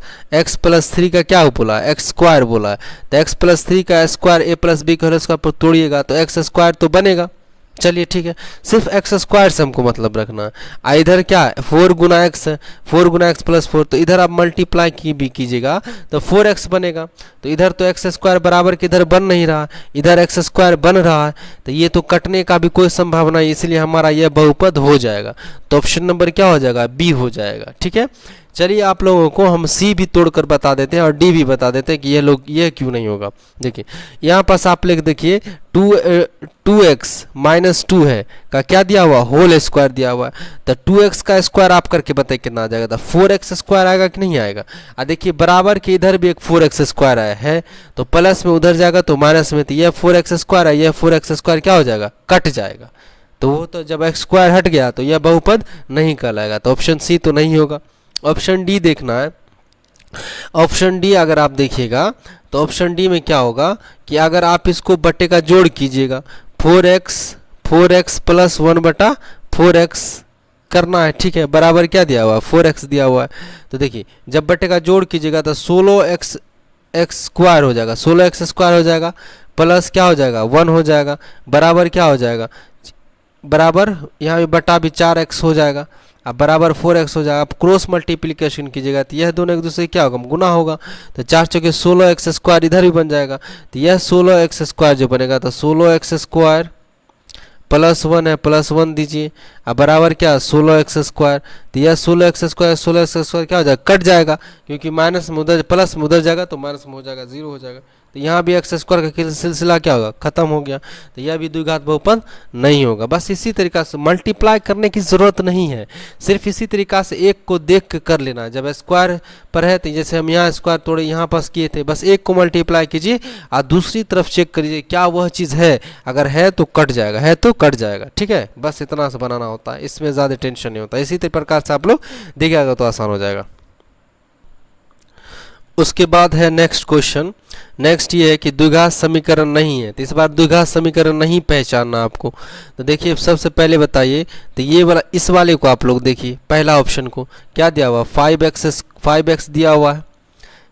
3 का क्या बोला है, एक्स स्क्वायर बोला है। तो एक्स प्लस 3 का स्क्वायर ए प्लस बी का स्क्वायर तोड़िएगा तो एक्स स्क्वायर तो बनेगा। चलिए ठीक है, सिर्फ एक्स स्क्वायर से हमको मतलब रखना है। इधर क्या है, 4 गुना एक्स है, 4 गुना एक्स प्लस 4, तो इधर आप मल्टीप्लाई की भी कीजिएगा तो 4x बनेगा। तो इधर तो एक्स स्क्वायर बराबर के इधर बन नहीं रहा, इधर एक्स स्क्वायर बन रहा है, तो ये तो कटने का भी कोई संभावना है, इसलिए हमारा यह बहुपद हो जाएगा। तो ऑप्शन नंबर क्या हो जाएगा, बी हो जाएगा। ठीक है, चलिए आप लोगों को हम सी भी तोड़कर बता देते हैं और डी भी बता देते हैं कि ये क्यों नहीं होगा। देखिए यहाँ पास आप लोग देखिए 2x माइनस 2 है का क्या दिया हुआ, होल स्क्वायर दिया हुआ है। तो 2x का स्क्वायर आप करके बताइए कितना आ जाएगा, तो 4x स्क्वायर आएगा कि नहीं आएगा। देखिए बराबर के इधर भी एक 4x स्क्वायर आया है, तो प्लस में उधर जाएगा तो माइनस में, तो यह 4x स्क्वायर है, यह 4x स्क्वायर क्या हो जाएगा, कट जाएगा। तो वो तो जब x स्क्वायर हट गया तो यह बहुपद नहीं कहलाएगा, तो ऑप्शन सी तो नहीं होगा। ऑप्शन डी देखना है। ऑप्शन डी अगर आप देखिएगा तो ऑप्शन डी में क्या होगा कि अगर आप इसको बट्टे का जोड़ कीजिएगा 4x प्लस 1/4x करना है, ठीक है, बराबर क्या दिया हुआ है 4x दिया हुआ है। तो देखिए जब बट्टे का जोड़ कीजिएगा तो 16x स्क्वायर हो जाएगा, 16x स्क्वायर हो जाएगा, प्लस क्या हो जाएगा 1 हो जाएगा, बराबर क्या हो जाएगा, बराबर यहाँ भी बटा भी 4x हो जाएगा, अब बराबर 4x हो जाएगा। आप क्रॉस मल्टीप्लिकेशन कीजिएगा तो यह दोनों एक दूसरे क्या होगा, गुना होगा, तो 4 चौके 16x स्क्वायर इधर भी बन जाएगा, तो यह 16x स्क्वायर जो बनेगा तो 16x स्क्वायर प्लस 1 है, प्लस 1 दीजिए, अब बराबर क्या 16x स्क्वायर, तो यह 16x स्क्वायर क्या हो जाएगा, कट जाएगा, क्योंकि माइनस में उधर प्लस में उधर जाएगा तो माइनस में हो जाएगा, 0 हो जाएगा, तो यहाँ भी x स्क्वायर का सिलसिला क्या होगा, खत्म हो गया, तो यह भी द्विघात बहुपद नहीं होगा। बस इसी तरीका से मल्टीप्लाई करने की ज़रूरत नहीं है, सिर्फ इसी तरीका से एक को देख के कर लेना। जब स्क्वायर पर है तो जैसे हम यहाँ स्क्वायर तोड़े यहाँ पास किए थे, बस एक को मल्टीप्लाई कीजिए और दूसरी तरफ चेक करिए क्या वह चीज़ है, अगर है तो कट जाएगा, है तो कट जाएगा, ठीक है, बस इतना से बनाना होता है, इसमें ज़्यादा टेंशन नहीं होता। इसी प्रकार से आप लोग देखिएगा तो आसान हो जाएगा। उसके बाद है नेक्स्ट क्वेश्चन। नेक्स्ट ये है कि द्विघात समीकरण नहीं है, तो इस बार द्विघात समीकरण नहीं पहचानना आपको। तो देखिए सबसे पहले बताइए, तो ये वाला इस वाले को आप लोग देखिए, पहला ऑप्शन को क्या दिया हुआ 5x दिया हुआ है,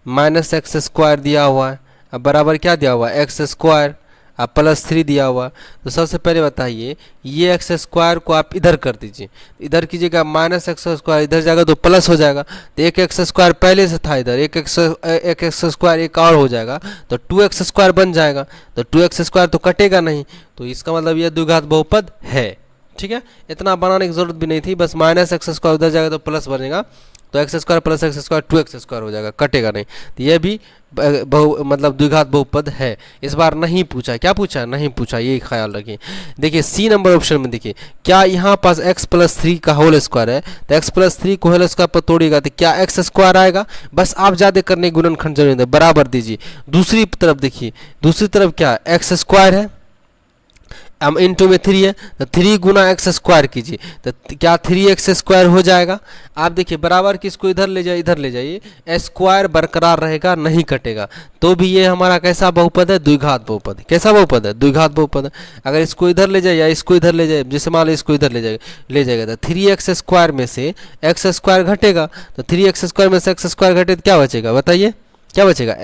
माइनस एक्स स्क्वायर दिया हुआ है, अब बराबर क्या दिया हुआ है एक्स स्क्वायर, अब प्लस 3 दिया हुआ। तो सबसे पहले बताइए ये एक्स स्क्वायर को आप इधर कर दीजिए, इधर कीजिएगा माइनस एक्स स्क्वायर, इधर जाएगा तो प्लस हो जाएगा, तो एक एक्स स्क्वायर पहले से था इधर, एक एक्स स्क्वायर एक और हो जाएगा तो 2x स्क्वायर बन जाएगा, तो 2x स्क्वायर तो कटेगा नहीं, तो इसका मतलब यह द्विघात बहुपद है, ठीक है। इतना बनाने की जरूरत भी नहीं थी, बस माइनस एक्स स्क्वायर उधर जाएगा तो प्लस बनेगा, तो x square plus x square 2x square हो जाएगा, कटेगा नहीं, तो यह भी मतलब द्विघात बहुपद है। इस बार नहीं पूछा, क्या पूछा नहीं पूछा, ये ख्याल रखिए। देखिए सी नंबर ऑप्शन में देखिए क्या यहाँ पास x प्लस 3 का होल स्क्वायर है, तो x प्लस 3 को होल स्क्वायर पर तोड़िएगा तो क्या x स्क्वायर आएगा, बस आप ज़्यादा करने गुणनखंड जरूरी है, बराबर दीजिए। दूसरी तरफ देखिए, दूसरी तरफ क्या x स्क्वायर है, अब इंटू में 3 है तो 3 गुना एक्स स्क्वायर कीजिए, तो क्या 3x स्क्वायर हो जाएगा। आप देखिए बराबर किसको इधर ले जाइए, इधर ले जाइए, स्क्वायर बरकरार रहेगा, नहीं कटेगा, तो भी ये हमारा कैसा बहुपद है, द्विघात बहुपद। कैसा बहुपद है, द्विघात बहुपद है। अगर इसको इधर ले जाए या इसको इधर ले जाए, जैसे मान लो इसको इधर ले जाएगा तो 3x स्क्वायर में से एक्स स्क्वायर घटेगा, तो 3x स्क्वायर में से एक्स स्क्वायर घटे तो क्या बचेगा, बताइए क्या बचेगा,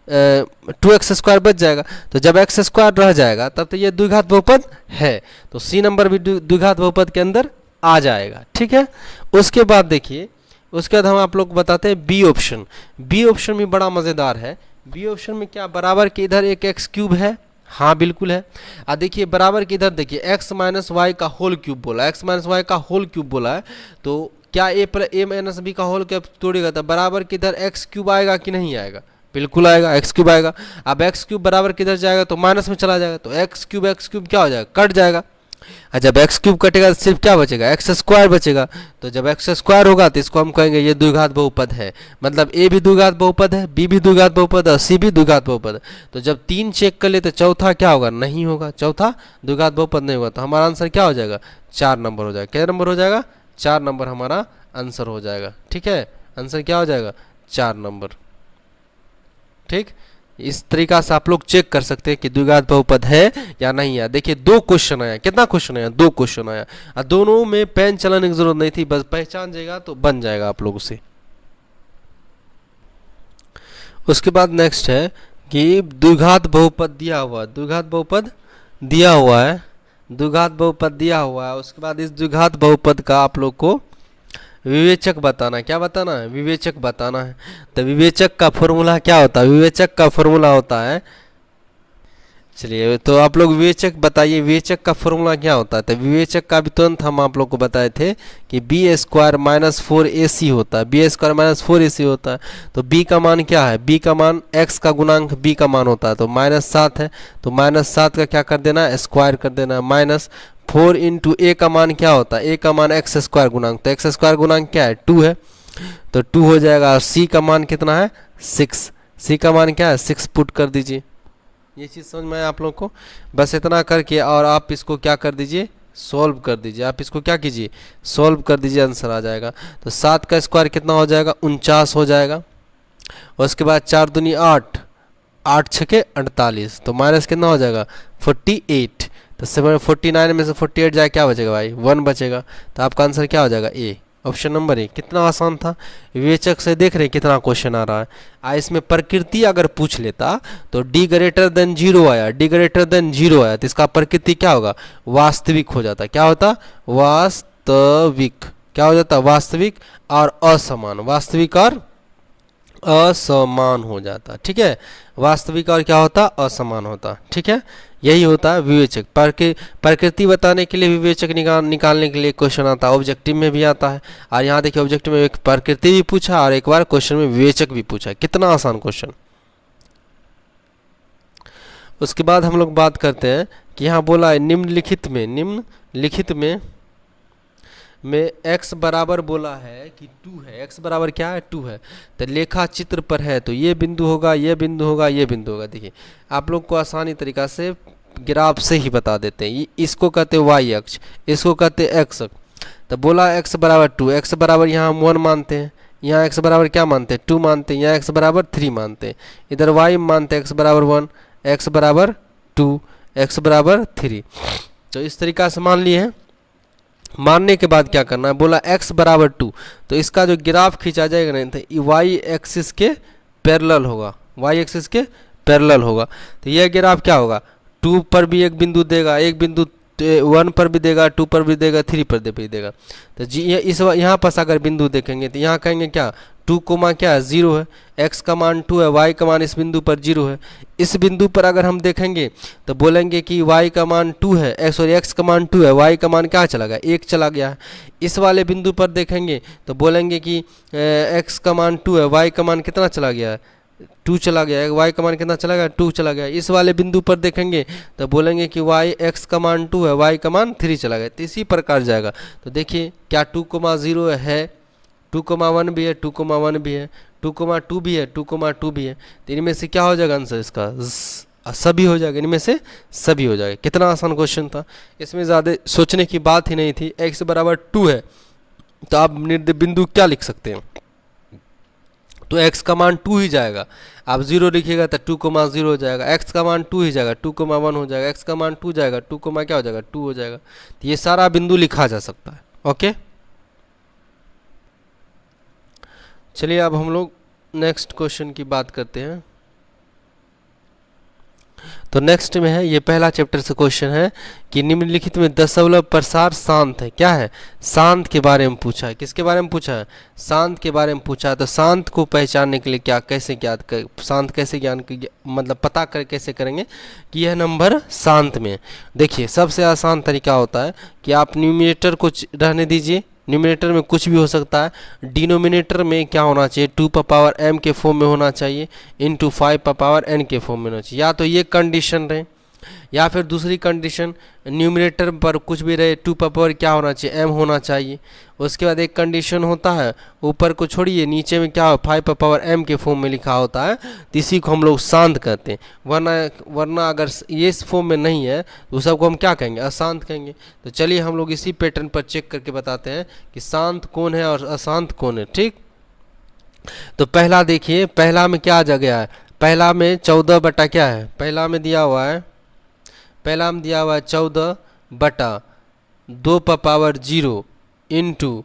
2x स्क्वायर बच जाएगा, तो जब x स्क्वायर रह जाएगा तब तो ये द्विघात बहुपद है, तो सी नंबर भी द्विघात बहुपद के अंदर आ जाएगा, ठीक है। उसके बाद देखिए, उसके बाद हम आप लोग बताते हैं बी ऑप्शन। बी ऑप्शन भी बड़ा मज़ेदार है। बी ऑप्शन में क्या बराबर के इधर एक एक्स क्यूब है, हाँ बिल्कुल है। देखिए बराबर के इधर देखिए एक्स माइनस वाई का होल क्यूब बोला, एक्स माइनस वाई का होल क्यूब बोला है, तो क्या ए माइनस बी का होल क्यूब तोड़ेगा तो बराबर के इधर एक्स क्यूब आएगा कि नहीं आएगा, बिल्कुल आएगा, एक्स क्यूब आएगा। अब एक्स क्यूब बराबर किधर जाएगा तो माइनस में चला जाएगा, तो एक्स क्यूब क्या हो जाएगा, कट जाएगा। और जब एक्स क्यूब कटेगा तो सिर्फ क्या बचेगा, एक्स स्क्वायर बचेगा, तो जब एक्स स्क्वायर होगा तो इसको हम कहेंगे ये द्विघात बहुपद है, मतलब ए भी द्विघात बहुपद है, बी भी द्विघात बहुपद है और सी भी द्विघात बहुपद है। तो जब 3 चेक कर ले तो चौथा क्या होगा, नहीं होगा, चौथा द्विघात बहुपद नहीं होगा, तो हमारा आंसर क्या हो जाएगा, 4 नंबर हो जाएगा। क्या नंबर हो जाएगा, 4 नंबर हमारा आंसर हो जाएगा, ठीक है। आंसर क्या हो जाएगा, 4 नंबर, ठीक। इस तरीका से आप लोग चेक कर सकते हैं कि द्विघात बहुपद है या नहीं है। देखिए 2 क्वेश्चन आया, कितना क्वेश्चन आया, 2 क्वेश्चन आया, और दोनों में पेन चलाने की जरूरत नहीं थी, बस पहचान जाएगा तो बन जाएगा आप लोगों से। उसके बाद नेक्स्ट है कि द्विघात बहुपद दिया हुआ, द्विघात बहुपद दिया हुआ है, द्विघात बहुपद दिया हुआ है। उसके बाद इस द्विघात बहुपद का आप लोग को विवेचक बताना, क्या बताना है, विवेचक बताना है। तो विवेचक का फॉर्मूला क्या होता है, विवेचक का फॉर्मूला होता है, चलिए तो आप लोग विवेचक बताइए, विवेचक का फॉर्मूला क्या होता है। तो विवेचक का भी तुरंत हम आप लोग को बताए थे कि बी स्क्वायर माइनस 4ac होता है, बी स्क्वायर माइनस 4ac होता है। तो b का मान क्या है, b का मान x का गुणांक b का मान होता है, तो -7 है, तो -7 का क्या कर देना है, स्क्वायर कर देना है, माइनस 4 इंटू a का मान क्या होता है, a का मान x स्क्वायर गुणांक, तो x स्क्वायर गुणांक क्या है 2 है, तो 2 हो जाएगा। और c का मान कितना है 6, c का मान क्या है 6 पुट कर दीजिए। ये चीज़ समझ में आया आप लोग को, बस इतना करके और आप इसको क्या कर दीजिए सॉल्व कर दीजिए, आप इसको क्या कीजिए, सॉल्व कर दीजिए, आंसर आ जाएगा। तो 7 का स्क्वायर कितना हो जाएगा, 49 हो जाएगा। और उसके बाद 4 दूनी 8, 8 छके 48, तो माइनस कितना हो जाएगा 48। तो 49 में से 48 जाए क्या बचेगा भाई, 1 बचेगा। तो आपका आंसर क्या हो जाएगा, ए, ऑप्शन नंबर ए। कितना आसान था, विवेचक से देख रहे हैं कितना क्वेश्चन आ रहा है। इसमें प्रकृति अगर पूछ लेता तो डी ग्रेटर देन 0 आया, डी ग्रेटर देन 0 आया, तो इसका प्रकृति क्या होगा, वास्तविक हो जाता। क्या होता, वास्तविक। क्या हो जाता, वास्तविक और असमान, वास्तविक और असमान हो जाता। ठीक है, वास्तविक और क्या होता, असमान होता। ठीक है, यही होता है विवेचक। प्रकृति बताने के लिए विवेचक निकालने के लिए क्वेश्चन आता है, ऑब्जेक्टिव में भी आता है। और यहाँ देखिए ऑब्जेक्टिव में एक प्रकृति भी पूछा और एक बार क्वेश्चन में विवेचक भी पूछा, कितना आसान क्वेश्चन। उसके बाद हम लोग बात करते हैं कि यहाँ बोला है निम्नलिखित में x बराबर बोला है कि 2 है, x बराबर क्या है, 2 है। तो लेखा चित्र पर है तो ये बिंदु होगा, ये बिंदु होगा, ये बिंदु होगा। देखिए आप लोग को आसानी तरीका से ग्राफ से ही बता देते हैं। इसको कहते हैं y अक्ष, इसको कहते हैं x अक्ष। तो बोला x बराबर 2, x बराबर यहाँ हम 1 मानते हैं, यहाँ x बराबर क्या मानते हैं, 2 मानते हैं, यहाँ x बराबर 3 मानते हैं, इधर y मानते हैं x बराबर 1, x बराबर 2, x बराबर 3। तो इस तरीका से मान लिए हैं। मानने के बाद क्या करना है, बोला x बराबर 2, तो इसका जो ग्राफ खींचा जाएगा नहीं तो y एक्सिस के पैरेलल होगा, y एक्सिस के पैरेलल होगा। तो यह ग्राफ क्या होगा, 2 पर भी एक बिंदु देगा, एक बिंदु 1 पर भी देगा, 2 पर भी देगा, 3 पर भी देगा। तो जी इस यहाँ पर अगर बिंदु देखेंगे तो यहाँ कहेंगे क्या, 2 कोमा क्या है 0 है, x का मान 2 है, y का मान इस बिंदु पर 0 है। इस बिंदु पर अगर हम देखेंगे तो बोलेंगे कि y का मान 2 है, सॉरी x का मान 2 है, y का मान क्या चला गया, 1 चला गया है। इस वाले बिंदु पर देखेंगे तो बोलेंगे कि x का मान 2 है, y का मान कितना चला गया है, 2 चला गया है, y का मान कितना चला गया, 2 चला गया। इस वाले बिंदु पर देखेंगे तो बोलेंगे कि x का मान 2 है, y का मान 3 चला गया। तो इसी प्रकार जाएगा। तो देखिए क्या 2,0 है, 2,1 भी है, 2,1 भी है, 2,2 भी है, 2,2 भी है। तो इनमें से क्या हो जाएगा आंसर इसका, सभी हो जाएगा, इनमें से सभी हो जाएगा। कितना आसान क्वेश्चन था, इसमें ज़्यादा सोचने की बात ही नहीं थी। x बराबर 2 है तो आप बिंदु क्या लिख सकते हैं, तो x का मान 2 ही जाएगा। आप 0 लिखिएगा तो 2,0 हो जाएगा, x का मान 2 ही जाएगा, 2,1 हो जाएगा, x का मान 2 जाएगा, 2, क्या हो जाएगा 2 हो जाएगा। तो ये सारा बिंदु लिखा जा सकता है। ओके, चलिए अब हम लोग नेक्स्ट क्वेश्चन की बात करते हैं। तो नेक्स्ट में है, ये पहला चैप्टर से क्वेश्चन है कि निम्नलिखित में दशमलव प्रसार शांत है। क्या है, शांत के बारे में पूछा है। किसके बारे में पूछा है, शांत के बारे में पूछा है। तो शांत को पहचानने के लिए क्या, कैसे ज्ञात कर, शांत कैसे ज्ञान मतलब पता कर कैसे करेंगे कि यह नंबर शांत में। देखिए सबसे आसान तरीका होता है कि आप न्यूमरेटर को रहने दीजिए, न्यूमरेटर में कुछ भी हो सकता है। डिनोमिनेटर में क्या होना चाहिए, 2 पर पावर m के फॉर्म में होना चाहिए, इंटू 5 पर पावर n के फॉर्म में होना चाहिए। या तो ये कंडीशन रहे, या फिर दूसरी कंडीशन न्यूमरेटर पर कुछ भी रहे, 2 पर पावर क्या होना चाहिए, m होना चाहिए। उसके बाद एक कंडीशन होता है, ऊपर को छोड़िए नीचे में क्या हो, 5 पर पावर m के फॉर्म में लिखा होता है, तो इसी को हम लोग शांत कहते हैं। वरना अगर ये इस फॉर्म में नहीं है तो सबको हम क्या कहेंगे, अशांत कहेंगे। तो चलिए हम लोग इसी पैटर्न पर चेक करके बताते हैं कि शांत कौन है और अशांत कौन है। ठीक, तो पहला देखिए, पहला में क्या आ जा गया है, पहला में 14 बटा क्या है, पहला में दिया हुआ है, पहला में दिया हुआ है 14 बटा 2 पर पावर 0 इंटू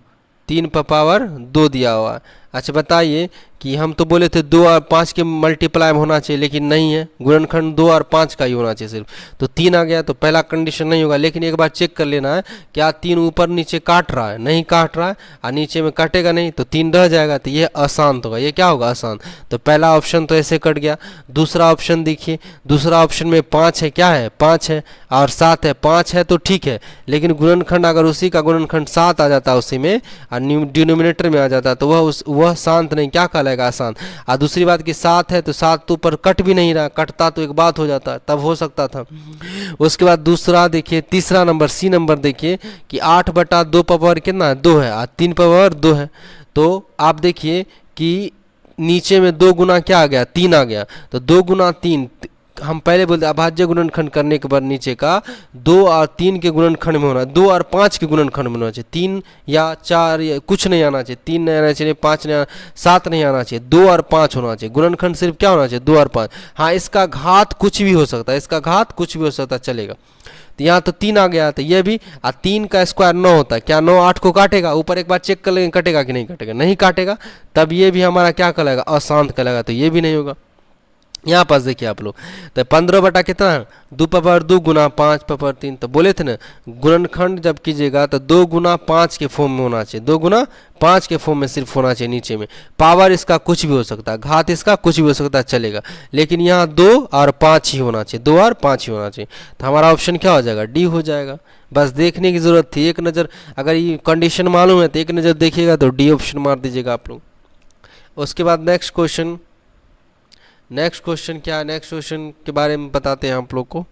3 पर पावर 2 दिया हुआ है। अच्छा बताइए कि हम तो बोले थे 2 और 5 के मल्टीप्लाई में होना चाहिए, लेकिन नहीं है, गुणनखंड 2 और 5 का ही होना चाहिए सिर्फ, तो 3 आ गया। तो पहला कंडीशन नहीं होगा। लेकिन एक बार चेक कर लेना है, क्या 3 ऊपर नीचे काट रहा है, नहीं काट रहा है, और नीचे में काटेगा नहीं, तो 3 रह जाएगा, तो ये अशांत होगा। ये क्या होगा, अशांत। तो पहला ऑप्शन तो ऐसे कट गया। दूसरा ऑप्शन देखिए, दूसरा ऑप्शन में 5 है, क्या है 5 है और 7 है, 5 है तो ठीक है, लेकिन गुणनखंड अगर उसी का गुणनखंड 7 आ जाता है उसी में और डिनोमिनेटर में आ जाता तो वह शांत नहीं, क्या कहलाएगा, आसान। और दूसरी बात कि 7 है तो 7 तो ऊपर कट भी नहीं रहा, कटता तो एक बात हो जाता, तब हो सकता था। उसके बाद दूसरा देखिए, तीसरा नंबर सी नंबर देखिए कि 8 बटा 2 पर पावर कितना है, 2 है, और 3 पर पावर 2 है। तो आप देखिए कि नीचे में 2 गुना क्या आ गया, 3 आ गया, तो 2 गुना 3 हम पहले बोलते अभाज्य गुणनखंड करने के बाद नीचे का 2 और 3 के गुणनखंड में होना, 2 और 5 के गुणनखंड में होना चाहिए, 3 या 4 या कुछ नहीं आना चाहिए, 3 नहीं आना चाहिए, 5 नहीं आना, 7 नहीं आना चाहिए, 2 और 5 होना चाहिए। गुणनखंड सिर्फ क्या होना चाहिए, 2 और 5। हाँ, इसका घात कुछ भी हो सकता है, इसका घात कुछ भी हो सकता है, चलेगा। तो यहाँ तो 3 आ गया, तो ये भी 3 का स्क्वायर 9 होता है, क्या 9 8 को काटेगा? ऊपर एक बार चेक कर लेंगे कटेगा कि नहीं कटेगा, नहीं काटेगा, तब ये भी हमारा क्या कहलाएगा, अशांत कहलाएगा, तो ये भी नहीं होगा। यहाँ पास देखिए आप लोग, तो 15 बटा कितना, 2 पावर 2 गुना 5 पावर 3, तो बोले थे ना गुणनखंड जब कीजिएगा तो 2 गुना 5 के फॉर्म में होना चाहिए, 2 गुना 5 के फॉर्म में सिर्फ होना चाहिए नीचे में। पावर इसका कुछ भी हो सकता है, घात इसका कुछ भी हो सकता है, चलेगा, लेकिन यहाँ 2 और 5 ही होना चाहिए, 2 और 5 ही होना चाहिए। तो हमारा ऑप्शन क्या हो जाएगा, डी हो जाएगा। बस देखने की ज़रूरत थी, एक नज़र अगर ये कंडीशन मालूम है तो एक नज़र देखिएगा तो डी ऑप्शन मार दीजिएगा आप लोग। उसके बाद नेक्स्ट क्वेश्चन क्या है, नेक्स्ट क्वेश्चन के बारे में बताते हैं आप लोग को।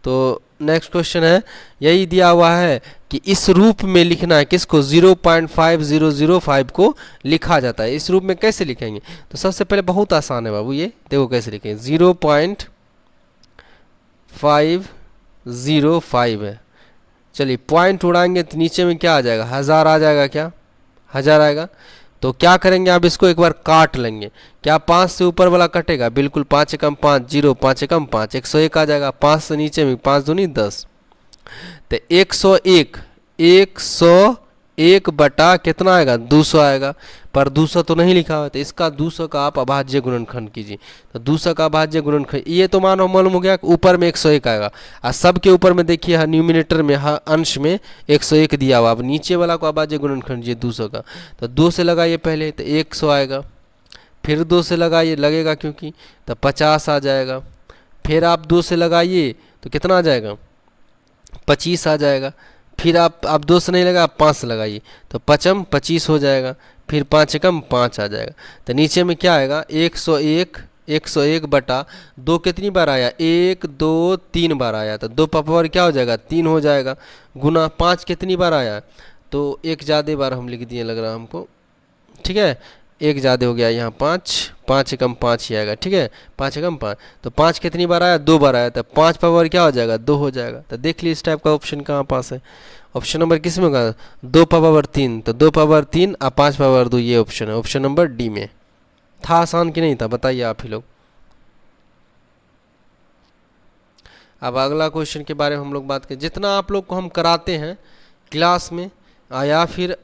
तो नेक्स्ट क्वेश्चन है, यही दिया हुआ है कि इस रूप में लिखना है किसको, 0.5005 को लिखा जाता है। इस रूप में कैसे लिखेंगे, तो सबसे पहले बहुत आसान है बाबू, ये देखो कैसे लिखेंगे, 0.505 है। चलिए पॉइंट उड़ाएंगे तो नीचे में क्या आ जाएगा, 1000 आ जाएगा, क्या 1000 आएगा। तो क्या करेंगे, आप इसको एक बार काट लेंगे, क्या 5 से ऊपर वाला कटेगा, बिल्कुल 5 एकम 5 0, 5 एकम 5 101 आ जाएगा, 5 से नीचे में 5 दूनी 10, तो 101 बटा कितना आएगा, 200 आएगा, पर 200 तो नहीं लिखा हुआ, तो इसका 200 का आप अभाज्य गुणनखंड कीजिए। तो 200 का अभाज्य गुणनखंड, ये तो मालूम हो गया ऊपर में 101 आएगा, और सबके ऊपर में देखिए न्यूमिनेटर में अंश में 101 दिया हुआ, अब नीचे वाला को अभाज्य गुणनखंड कीजिए 200 का। तो 2 से लगाइए पहले, तो 100 आएगा, फिर 2 से लगाइए, लगेगा क्योंकि, तो 50 आ जाएगा, फिर आप 2 से लगाइए तो कितना आ जाएगा, 25 आ जाएगा, फिर आप 2 से नहीं लगा, आप 5 से लगाइए तो 5 25 हो जाएगा, फिर 5 एकम 5 आ जाएगा। तो नीचे में क्या आएगा, 101 बटा 2 कितनी बार आया, 1 2 3 बार आया, तो 2 पावर क्या हो जाएगा, 3 हो जाएगा, गुना 5 कितनी बार आया, तो एक ज़्यादा बार हम लिख दिए लग रहा हमको, ठीक है, एक ज़्यादा हो गया यहाँ, 5 एकम 5 ही आएगा, ठीक है, 5 एकम 5, तो 5 कितनी बार आया, 2 बार आया, तो 5 पावर क्या हो जाएगा, 2 हो जाएगा। तो देख लीजिए इस टाइप का ऑप्शन कहाँ पास है, ऑप्शन नंबर किस में होगा, 2 पावर 3, तो 2 पावर 3 और 5 पावर 2, ये ऑप्शन है, ऑप्शन नंबर डी में। था आसान कि नहीं था, बताइए आप ही लोग। अब अगला क्वेश्चन के बारे में हम लोग बात करें, जितना आप लोग को हम कराते हैं क्लास में या फिर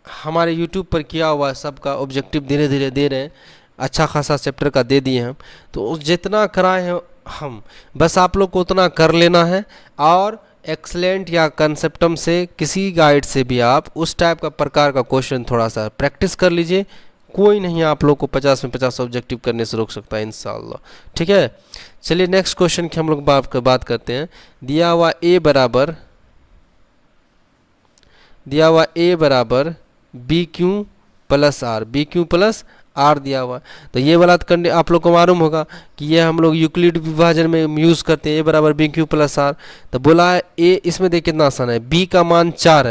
हमारे यूट्यूब पर किया हुआ सबका ऑब्जेक्टिव धीरे धीरे दे रहे हैं, अच्छा खासा चैप्टर का दे दिए हम, तो जितना कराए हैं हम, बस आप लोग को उतना कर लेना है, और एक्सलेंट या कंसेप्टम से किसी गाइड से भी आप उस टाइप का प्रकार का क्वेश्चन थोड़ा सा प्रैक्टिस कर लीजिए, कोई नहीं आप लोग को 50 में 50 ऑब्जेक्टिव करने से रोक सकता है इंशाल्लाह, ठीक है। चलिए नेक्स्ट क्वेश्चन की हम लोग बात करते हैं। दिया हुआ ए बराबर बी क्यू प्लस आर दिया हुआ, तो ये वाला तो आप लोग को मालूम होगा कि ये हम लोग यूक्लिड विभाजन में यूज़ करते हैं, ए बराबर बी क्यू प्लस आर। तो बोला है ए, इसमें देखिए कितना आसान है, बी का मान 4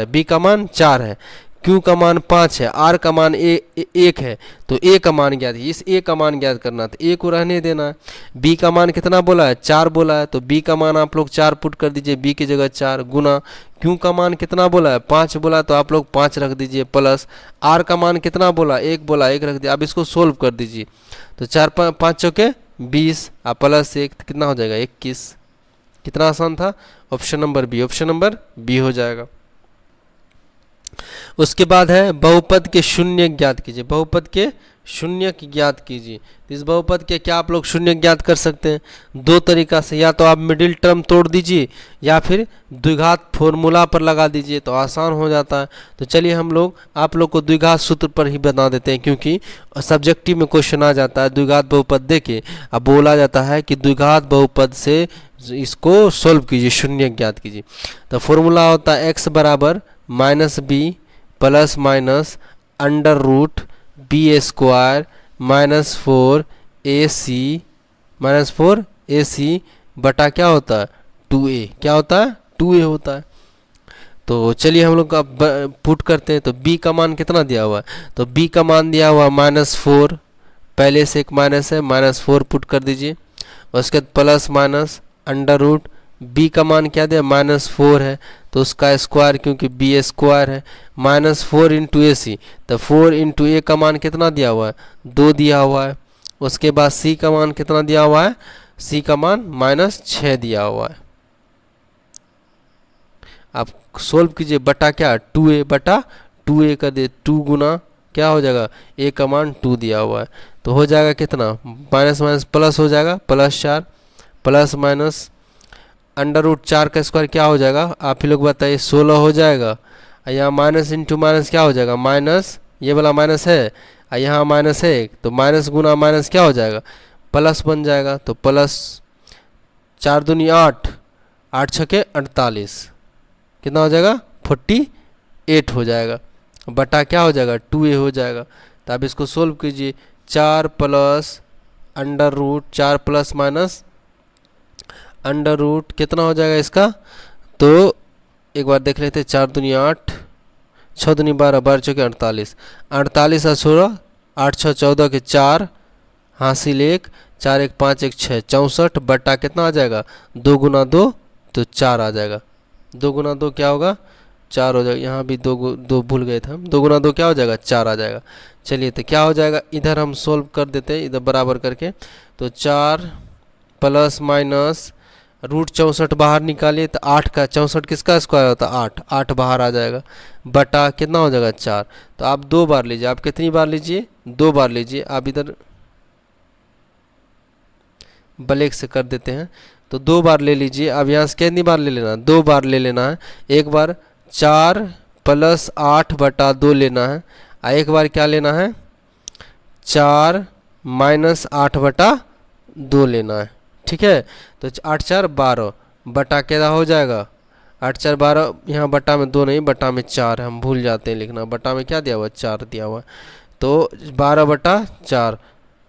है, क्यू का मान 5 है, आर का मान 1 है, तो ए का मान ज्ञात है, इस ए का मान ज्ञात करना, तो ए को रहने देना है। बी का मान कितना बोला है, 4 बोला है, तो बी का मान आप लोग 4 पुट कर दीजिए, बी की जगह 4 गुना, क्यू का मान कितना बोला है, 5 बोला, तो आप लोग 5 रख दीजिए, प्लस आर का मान कितना बोला, 1 बोला, 1 रख दिया। अब इसको सोल्व कर दीजिए, तो 4 5 चौके 20 और प्लस 1 कितना हो जाएगा, 21। कितना आसान था, ऑप्शन नंबर बी हो जाएगा। उसके बाद है बहुपद के शून्य ज्ञात कीजिए, बहुपद के शून्य की ज्ञात कीजिए। इस बहुपद के क्या आप लोग शून्य ज्ञात कर सकते हैं, 2 तरीका से, या तो आप मिडिल टर्म तोड़ दीजिए या फिर द्विघात फॉर्मूला पर लगा दीजिए, तो आसान हो जाता है। तो चलिए हम लोग आप लोग को द्विघात सूत्र पर ही बता देते हैं, क्योंकि सब्जेक्टिव में क्वेश्चन आ जाता है द्विघात बहुपद देके, अब बोला जाता है कि द्विघात बहुपद से इसको सोल्व कीजिए, शून्य ज्ञात कीजिए। तो फॉर्मूला होता है x बराबर -b plus minus under root b square -4ac बटा क्या होता है 2a, क्या होता है 2a होता है। तो चलिए हम लोग अब पुट करते हैं, तो b का मान कितना दिया हुआ है, तो b का मान दिया हुआ -4, पहले से एक माइनस है, -4 पुट कर दीजिए। उसके बाद plus minus under root, b का मान क्या दिया -4 है तो उसका स्क्वायर, क्योंकि बी स्क्वायर है, -4 इंटू ए सी, तो 4 इंटू ए का मान कितना दिया हुआ है 2 दिया हुआ है। उसके बाद सी का मान कितना दिया हुआ है, सी का मान -6 दिया हुआ है। आप सोल्व कीजिए, बटा क्या 2a बटा 2a कर दे, 2 गुना क्या हो जाएगा, a का मान 2 दिया हुआ है तो हो जाएगा कितना, माइनस माइनस प्लस हो जाएगा, +4 प्लस माइनस अंडर रूट 4 का स्क्वायर क्या हो जाएगा, आप ही लोग बताइए, 16 हो जाएगा। यहाँ माइनस इंटू माइनस क्या हो जाएगा, माइनस, ये वाला माइनस है, यहाँ माइनस है तो माइनस गुना माइनस क्या हो जाएगा, प्लस बन जाएगा। तो प्लस 4 दूनी 8, 8 छके 48, कितना हो जाएगा 48 हो जाएगा, बटा क्या हो जाएगा 2a हो जाएगा। तो आप इसको सोल्व कीजिए, 4 plus under root 4 plus minus under root कितना हो जाएगा इसका, तो एक बार देख लेते हैं, 4 दूनी 8, 6 दूनी 12, 12 चौके 48, 48 और 16, 8 6 14 के 4, हासिल 1, 4 1 5 1 6, 64 बटा कितना आ जाएगा 2 गुना 2 तो 4 आ जाएगा, 2 गुना 2 क्या होगा 4 हो जाएगा, यहाँ भी 2 भूल गए थे हम, 2 गुना 2 क्या हो जाएगा 4 आ जाएगा। चलिए तो क्या हो जाएगा, इधर हम सोल्व कर देते हैं, इधर बराबर करके, तो 4 प्लस माइनस रूट 64 बाहर निकालिए तो 8 का 64 किसका स्क्वायर होता है 8, 8 बाहर आ जाएगा, बटा कितना हो जाएगा 4। तो आप 2 बार लीजिए, आप कितनी बार लीजिए 2 बार लीजिए, आप इधर ब्लैक से कर देते हैं, तो 2 बार ले लीजिए। अब यहाँ से कितनी बार ले लेना है 2 बार ले लेना है, एक बार 4 प्लस 8 बटा 2 लेना है, और एक बार क्या लेना है 4 माइनस 8 बटा 2 लेना है, ठीक है। तो 8 4 12 बटा क्या हो जाएगा 8 4 12, यहाँ बटा में 2 नहीं बटा में 4 है, हम भूल जाते हैं लिखना, बटा में क्या दिया हुआ 4 दिया हुआ, तो 12 बटा 4,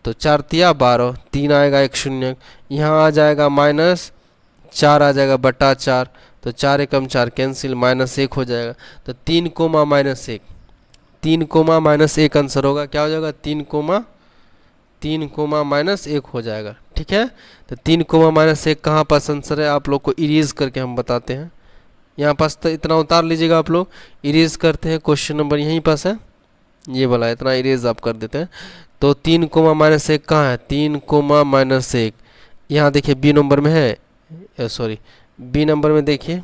तो 4 तिया 12, 3 आएगा 1 शून्य, यहाँ आ जाएगा -4 आ जाएगा बटा 4, तो 4 एकम 4 कैंसिल, -1 हो जाएगा, तो 3 कोमा -1, 3 कोमा -1 आंसर होगा, क्या हो जाएगा 3 कोमा -1 हो जाएगा, ठीक है। तो 3 कोमा -1 कहाँ पास आंसर है, आप लोग को इरेज करके हम बताते हैं, यहाँ पास तो इतना उतार लीजिएगा आप लोग, इरेज करते हैं, क्वेश्चन नंबर यहीं पास है, ये वाला इतना इरेज आप कर देते हैं। तो 3 कोमा -1 कहाँ है, 3 कोमा -1 यहाँ देखिए बी नंबर में है, सॉरी बी नंबर में देखिए,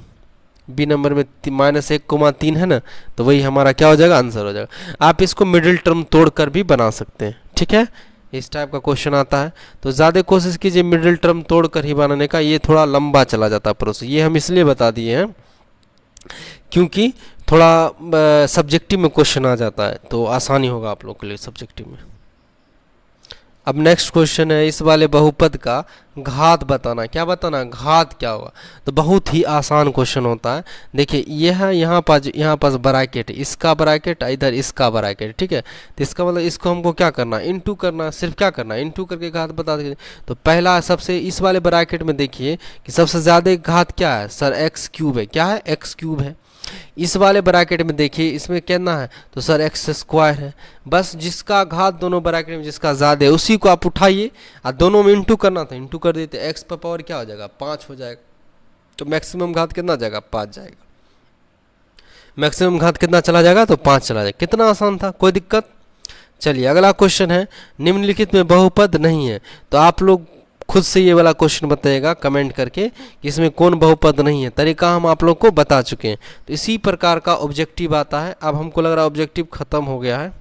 बी नंबर में -1,3 है ना, तो वही हमारा क्या हो जाएगा आंसर हो जाएगा। आप इसको मिडिल टर्म तोड़कर भी बना सकते हैं, ठीक है, इस टाइप का क्वेश्चन आता है, तो ज़्यादा कोशिश कीजिए मिडिल टर्म तोड़कर ही बनाने का, ये थोड़ा लंबा चला जाता है प्रोसेस, ये हम इसलिए बता दिए हैं क्योंकि थोड़ा सब्जेक्टिव में क्वेश्चन आ जाता है तो आसानी होगा आप लोग के लिए सब्जेक्टिव में। अब नेक्स्ट क्वेश्चन है, इस वाले बहुपद का घात बताना, क्या बताना घात क्या होगा, तो बहुत ही आसान क्वेश्चन होता है। देखिए यह यहाँ पास ब्रैकेट, इसका ब्रैकेट इधर इसका ब्रैकेट, ठीक है, तो इसका मतलब इसको हमको क्या करना इंटू करना, सिर्फ क्या करना इंटू करके घात बता देंगे। तो पहला सबसे इस वाले ब्रैकेट में देखिए कि सबसे ज़्यादा घात क्या है सर x³ है, क्या है x³ है। इस वाले ब्रैकेट में देखिए इसमें कितना है तो सर x² है, बस जिसका घात दोनों ब्रैकेट में जिसका ज़्यादा है उसी को आप उठाइए और दोनों में इंटू करना था, इंटू कर देते, x पर पावर क्या हो जाएगा 5 हो जाएगा, तो मैक्सिमम घात कितना जाएगा 5 जाएगा, मैक्सिमम घात कितना चला जाएगा तो 5 चला जाएगा। कितना आसान था, कोई दिक्कत। चलिए अगला क्वेश्चन है, निम्नलिखित में बहुपद नहीं है, तो आप लोग खुद से ये वाला क्वेश्चन बताइएगा कमेंट करके कि इसमें कौन बहुपद नहीं है, तरीका हम आप लोग को बता चुके हैं। तो इसी प्रकार का ऑब्जेक्टिव आता है, अब हमको लग रहा है ऑब्जेक्टिव ख़त्म हो गया है,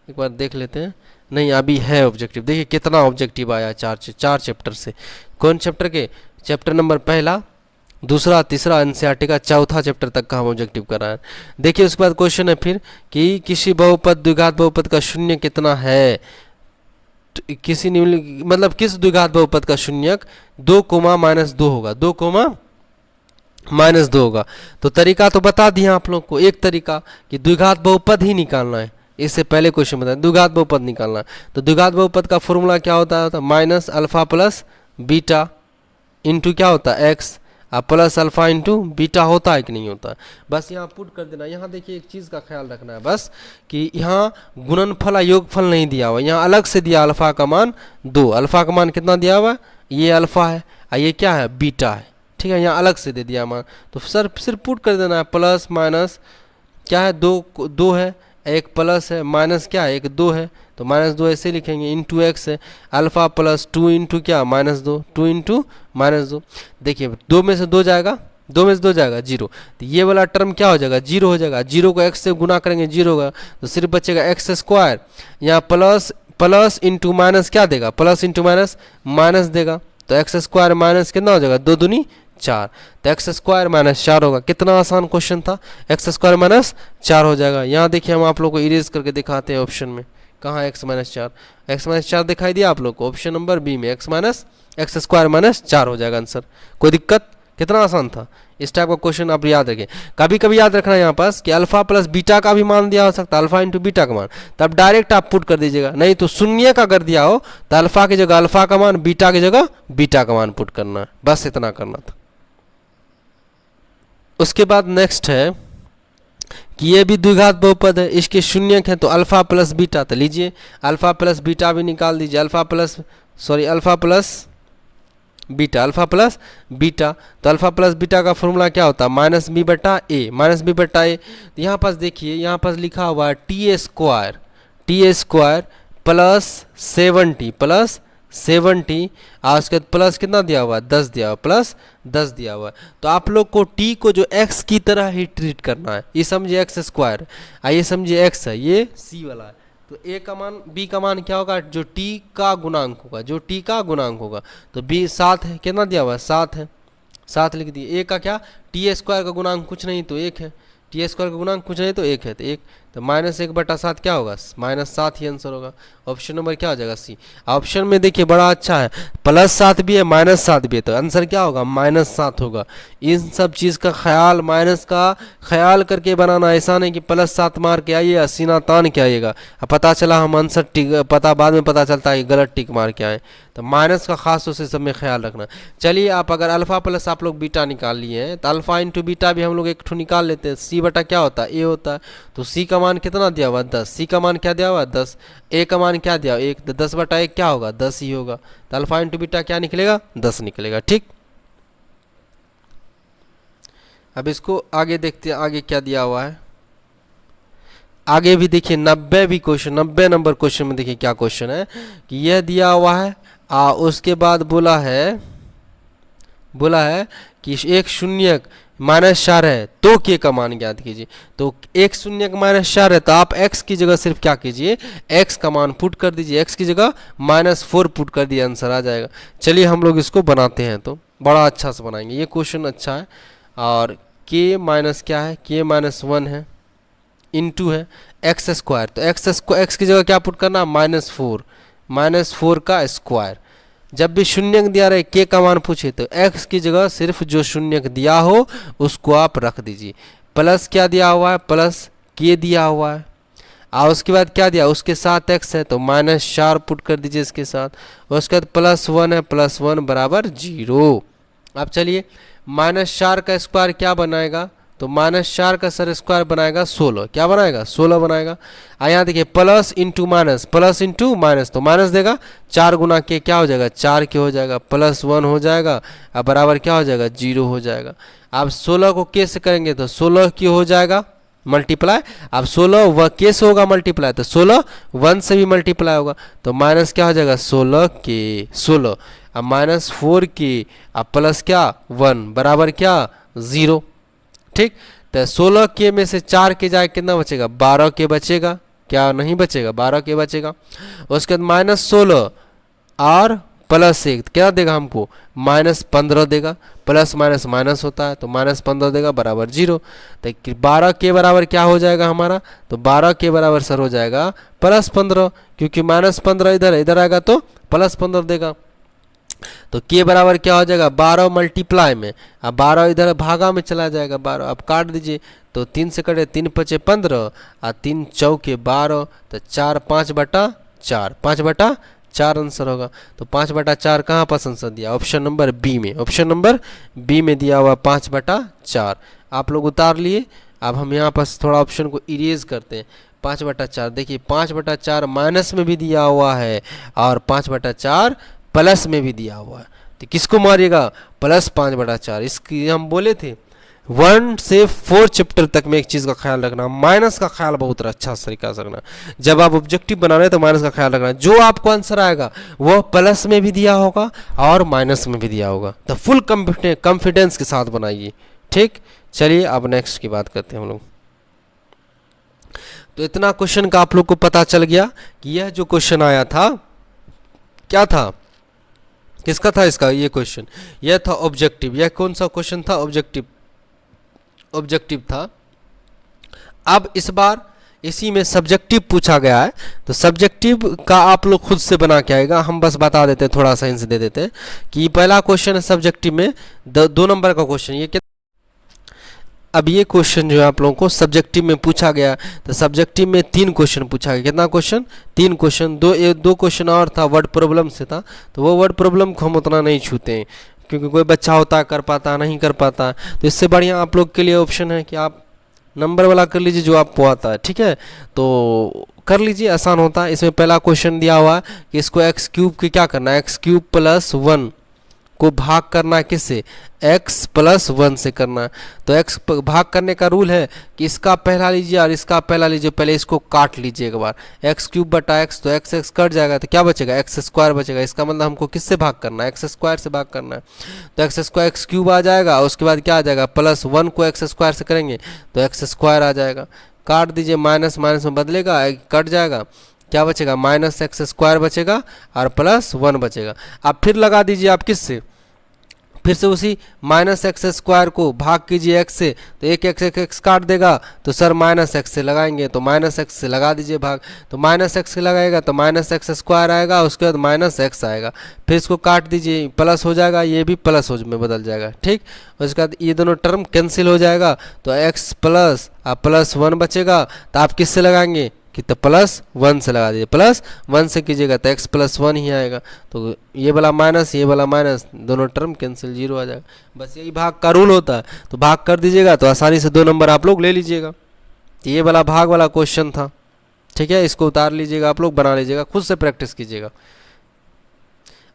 एक बार देख लेते हैं, नहीं अभी है ऑब्जेक्टिव, देखिए कितना ऑब्जेक्टिव आया 4 चैप्टर से। कौन चैप्टर के, चैप्टर नंबर 1, 2, 3 एनसीईआरटी का 4था चैप्टर तक का हम ऑब्जेक्टिव कर रहे हैं। देखिए उसके बाद क्वेश्चन है फिर कि किसी बहुपद द्विघात बहुपद का शून्य कितना है, तो किसी मतलब किस द्विघात बहुपद का शून्यक 2, -2 होगा, 2, -2 होगा। तो तरीका तो बता दिया आप लोग को, एक तरीका कि द्विघात बहुपद ही निकालना है, इससे पहले क्वेश्चन बताया द्विघात बहुपद निकालना है। तो द्विघात बहुपद का फॉर्मूला क्या होता है, -α + β इंटू क्या होता है x, अब प्लस अल्फा इंटू बीटा होता है कि नहीं होता है, बस यहाँ पुट कर देना। यहाँ देखिए एक चीज़ का ख्याल रखना है बस कि यहाँ गुणनफल या योगफल नहीं दिया हुआ, यहाँ अलग से दिया अल्फा का मान 2, अल्फा का मान कितना दिया हुआ है, ये अल्फा है और ये क्या है, बीटा है, ठीक है, यहाँ अलग से दे दिया मान। तो सर सिर्फ पुट कर देना है, प्लस माइनस क्या है, 2 है, एक प्लस है, माइनस क्या है, एक 2 है, तो -2 ऐसे लिखेंगे, इंटू एक्स है, अल्फा प्लस 2 इंटू क्या, -2, 2 इंटू -2। देखिए 2 में से 2 जाएगा, 2 में से 2 जाएगा 0, तो ये वाला टर्म क्या हो जाएगा, 0 हो जाएगा। 0 को x से गुना करेंगे 0 होगा, तो सिर्फ बचेगा एक्स स्क्वायर, यहाँ प्लस इंटू माइनस क्या देगा, प्लस इंटू माइनस माइनस देगा, तो एक्स स्क्वायर माइनस कितना हो जाएगा, 2 दूनी 4, तो एक्स स्क्वायर -4 होगा। कितना आसान क्वेश्चन था, एक्स स्क्वायर -4 हो जाएगा। यहाँ देखिए हम आप लोग को इरेज करके दिखाते हैं ऑप्शन में, कहाँ x -4 दिखाई दिया आप लोग को, ऑप्शन नंबर बी में एक्स स्क्वायर -4 हो जाएगा आंसर। कोई दिक्कत, कितना आसान था। इस टाइप का क्वेश्चन आप याद रखें, कभी कभी याद रखना यहाँ पास कि अल्फा प्लस बीटा का भी मान दिया हो सकता है, अल्फा इंटू बीटा का मान, तब डायरेक्ट आप पुट कर दीजिएगा, नहीं तो शून्य का अगर दिया हो तो अल्फा की जगह अल्फा का मान, बीटा की जगह बीटा का मान पुट करना है, बस इतना करना था। उसके बाद नेक्स्ट है कि ये भी द्विघात बहुपद है, इसके शून्यक है, तो अल्फा प्लस बीटा, तो लीजिए अल्फा प्लस बीटा भी निकाल दीजिए, अल्फा प्लस बीटा, तो अल्फा प्लस बीटा का फॉर्मूला क्या होता है, -b बटा ए, तो यहाँ पास देखिए, यहाँ पास लिखा हुआ है टी स्क्वायर प्लस 70 और उसके बाद प्लस कितना दिया हुआ है, 10 दिया हुआ, प्लस 10 दिया हुआ है। तो आप लोग को t को जो x की तरह ही ट्रीट करना है, ये समझिए एक्स स्क्वायर, ये समझिए x है, ये c वाला है, तो a का मान b का मान क्या होगा, जो t का गुणांक होगा, तो b 7 है, कितना दिया हुआ है, 7 है, 7 लिख दिए। a का क्या, टी स्क्वायर का गुणांक कुछ नहीं तो 1 है, टी स्क्वायर का गुणांक कुछ नहीं तो 1 है, तो 1, तो -1/7 क्या होगा, -7 ही आंसर होगा। ऑप्शन नंबर क्या हो जाएगा, सी। ऑप्शन में देखिए बड़ा अच्छा है, +7 भी है, -7 भी है, तो आंसर क्या होगा, -7 होगा। इन सब चीज़ का ख्याल, माइनस का ख्याल करके बनाना, ऐसा नहीं कि +7 मार के आइए सीना तान के आइएगा, पता चला हम आंसर बाद में पता चलता है गलत टिक मार के आए, तो माइनस का खास तौर से सब में ख्याल रखना। चलिए आप अगर अल्फा प्लस आप लोग बीटा निकाल लिए हैं, तो अल्फा इंटू बीटा भी हम लोग एक ठो निकाल लेते हैं, सी बटा क्या होता है, ए होता है, तो सी का मान कितना दिया हुआ, 10, सी का मान क्या दिया हुआ, 10, ए का मान क्या दिया, 1, तो 10/1 क्या होगा, 10 ही होगा, तो अल्फा इंटू बीटा क्या निकलेगा, 10 निकलेगा। ठीक, अब इसको आगे देखते हैं, आगे क्या दिया हुआ है। आगे भी देखिए 90 नंबर क्वेश्चन में देखिए क्या क्वेश्चन है कि यह दिया हुआ है, उसके बाद बोला है कि एक शून्यक -4 है तो के का मान ज्ञात कीजिए। तो एक शून्यक -4 है, तो आप x की जगह सिर्फ क्या कीजिए, x का मान पुट कर दीजिए, x की जगह -4 पुट कर दिए, आंसर आ जाएगा। चलिए हम लोग इसको बनाते हैं, तो बड़ा अच्छा से बनाएंगे, ये क्वेश्चन अच्छा है। और k माइनस क्या है, k -1 है, इंटू है एक्स स्क्वायर, तो एक्स की जगह क्या पुट करना, -4 का स्क्वायर। जब भी शून्यक दिया रहे, के का मान पूछे, तो x की जगह सिर्फ जो शून्यक दिया हो उसको आप रख दीजिए। प्लस क्या दिया हुआ है, प्लस के दिया हुआ है, और उसके बाद क्या दिया, उसके साथ x है, तो -4 पुट कर दीजिए इसके साथ, और उसके बाद +1 है, +1 बराबर 0। अब चलिए -4 का स्क्वायर क्या बनाएगा, तो -4 का सर स्क्वायर बनाएगा 16, क्या बनाएगा, 16 बनाएगा। यहाँ देखिए प्लस इंटू माइनस, तो माइनस देगा, 4 गुना के क्या हो जाएगा, 4 के हो जाएगा, +1 हो जाएगा, अब बराबर क्या हो जाएगा, 0 हो जाएगा। अब 16 को के से करेंगे तो 16 की हो जाएगा मल्टीप्लाई, अब 16 वह के से होगा मल्टीप्लाई, तो 16 1 से भी मल्टीप्लाई होगा, तो माइनस क्या हो जाएगा, 16 के 16, अब -4 के, अब प्लस क्या 1 बराबर क्या 0। ठीक, तो 16 के में से 4 के जाए कितना बचेगा, 12 के बचेगा, क्या नहीं बचेगा, 12 के बचेगा। उसके बाद -16 और +1 क्या देगा हमको, -15 देगा, प्लस माइनस माइनस होता है, तो -15 देगा बराबर 0। तो 12 के बराबर क्या हो जाएगा हमारा, तो 12 के बराबर सर हो जाएगा +15, क्योंकि -15 इधर आएगा तो +15 देगा। तो के बराबर क्या हो जाएगा, 12 मल्टीप्लाई में, अब 12 इधर भागा में चला जाएगा, 12 अब काट दीजिए, तो 3 से कटे 3 × 5 = 15 और 3 × 4 = 12, तो 4 5/4, 5/4 4 आंसर होगा। तो 5/4 कहाँ पास आंसर दिया? ऑप्शन नंबर बी में, ऑप्शन नंबर बी में दिया हुआ 5/4। आप लोग उतार लिए। अब हम यहाँ पर थोड़ा ऑप्शन को इरेज करते हैं। 5/4 देखिए, 5/4 माइनस में भी दिया हुआ है और 5/4 प्लस में भी दिया हुआ है। तो किसको मारिएगा? प्लस 5/4। इसकी हम बोले थे 1 से 4 चैप्टर तक में एक चीज़ का ख्याल रखना, माइनस का ख्याल बहुत अच्छा तरीका से रखना। जब आप ऑब्जेक्टिव बना रहे हैं तो माइनस का ख्याल रखना। जो आपको आंसर आएगा वो प्लस में भी दिया होगा और माइनस में भी दिया होगा। तो फुल कॉन्फिडेंस के साथ बनाइए। ठीक, चलिए अब नेक्स्ट की बात करते हैं हम लोग। तो इतना क्वेश्चन का आप लोग को पता चल गया कि यह जो क्वेश्चन आया था क्या था, किसका था इसका ये क्वेश्चन? यह था ऑब्जेक्टिव। यह कौन सा क्वेश्चन था? ऑब्जेक्टिव, ऑब्जेक्टिव था। अब इस बार इसी में सब्जेक्टिव पूछा गया है। तो सब्जेक्टिव का आप लोग खुद से बना के आएगा, हम बस बता देते हैं, थोड़ा सा हिंट दे देते हैं कि पहला क्वेश्चन है सब्जेक्टिव में 2 नंबर का क्वेश्चन। ये अब ये क्वेश्चन जो है आप लोगों को सब्जेक्टिव में पूछा गया। तो सब्जेक्टिव में 3 क्वेश्चन पूछा गया। कितना क्वेश्चन? 3 क्वेश्चन। दो क्वेश्चन और था, वर्ड प्रॉब्लम से था। तो वो वर्ड प्रॉब्लम को हम उतना नहीं छूते हैं क्योंकि कोई बच्चा होता है कर पाता, नहीं कर पाता। तो इससे बढ़िया आप लोग के लिए ऑप्शन है कि आप नंबर वाला कर लीजिए जो आपको आता है। ठीक है, तो कर लीजिए, आसान होता है। इसमें पहला क्वेश्चन दिया हुआ है कि इसको x³ की क्या करना है? x³ + 1 को भाग करना है किससे? x + 1 से करना है। तो x भाग करने का रूल है कि इसका पहला लीजिए और इसका पहला लीजिए, पहले इसको काट लीजिए एक बार। x³ / x, तो x कट जाएगा तो क्या बचेगा? x² बचेगा। इसका मतलब हमको किससे भाग करना है? x² से भाग करना है। तो x² x³ आ जाएगा और उसके बाद क्या आ जाएगा? +1 को x² से करेंगे तो x² आ जाएगा। काट दीजिए, माइनस माइनस में बदलेगा, कट जाएगा, क्या बचेगा? -x² बचेगा और +1 बचेगा। अब फिर लगा दीजिए आप किससे? फिर से उसी -x² को भाग कीजिए x से, तो एक x काट देगा तो सर -x से लगाएंगे, तो -x से लगा दीजिए भाग। तो -x से लगाएगा तो -x² आएगा, उसके बाद -x आएगा। फिर इसको काट दीजिए, प्लस हो जाएगा, ये भी प्लस हो में बदल जाएगा। ठीक, उसके बाद ये दोनों टर्म कैंसिल हो जाएगा तो x प्लस +1 बचेगा। तो आप किससे लगाएंगे कि तो +1 से लगा दीजिए, +1 से कीजिएगा तो x +1 ही आएगा। तो ये वाला माइनस, ये वाला माइनस, दोनों टर्म कैंसिल, 0 आ जाएगा। बस यही भाग का रूल होता है। तो भाग कर दीजिएगा तो आसानी से 2 नंबर आप लोग ले लीजिएगा। तो ये वाला भाग वाला क्वेश्चन था। ठीक है, इसको उतार लीजिएगा, आप लोग बना लीजिएगा, खुद से प्रैक्टिस कीजिएगा।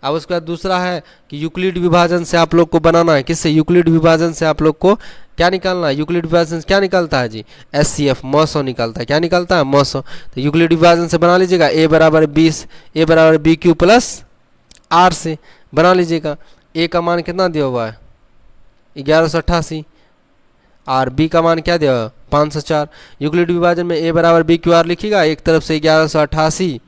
अब उसके बाद दूसरा है कि यूक्लिड विभाजन से आप लोग को बनाना है। किससे? यूक्लिड विभाजन से आप लोग को क्या निकालना है? यूक्लिड विभाजन से क्या निकलता है जी? SCF, मॉसो निकलता है। क्या निकलता है? मॉसो। तो यूक्लिड विभाजन से बना लीजिएगा a = 20, a = BQ + R से बना लीजिएगा। a का मान कितना दिया हुआ है? 1188 और b का मान क्या दिया हुआ है? 504। यूक्लिड विभाजन में a = BQ R लिखिएगा, एक तरफ से 1188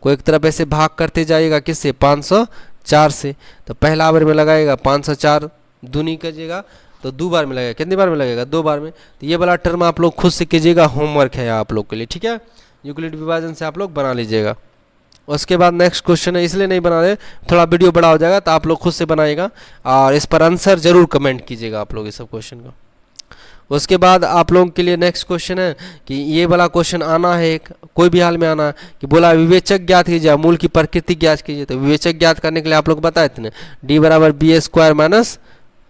को एक तरफ ऐसे भाग करते जाइएगा किससे? 504 से। तो पहला बार में लगाएगा 504 दूनी कीजिएगा तो 2 बार में लगेगा। कितनी बार में लगेगा? 2 बार में। तो ये वाला टर्म आप लोग खुद से कीजिएगा, होमवर्क है आप लोग के लिए। ठीक है, यूक्लिड विभाजन से आप लोग बना लीजिएगा। उसके बाद नेक्स्ट क्वेश्चन है, इसलिए नहीं बना रहे, थोड़ा वीडियो बड़ा हो जाएगा, तो आप लोग खुद से बनाइएगा और इस पर आंसर जरूर कमेंट कीजिएगा आप लोग इस सब क्वेश्चन का। उसके बाद आप लोगों के लिए नेक्स्ट क्वेश्चन है कि ये वाला क्वेश्चन आना है, एक कोई भी हाल में आना है कि बोला विवेचक ज्ञात कीजिए, मूल की प्रकृति ज्ञात कीजिए। तो विवेचक ज्ञात करने के लिए आप लोग बताए थे ना, d = b²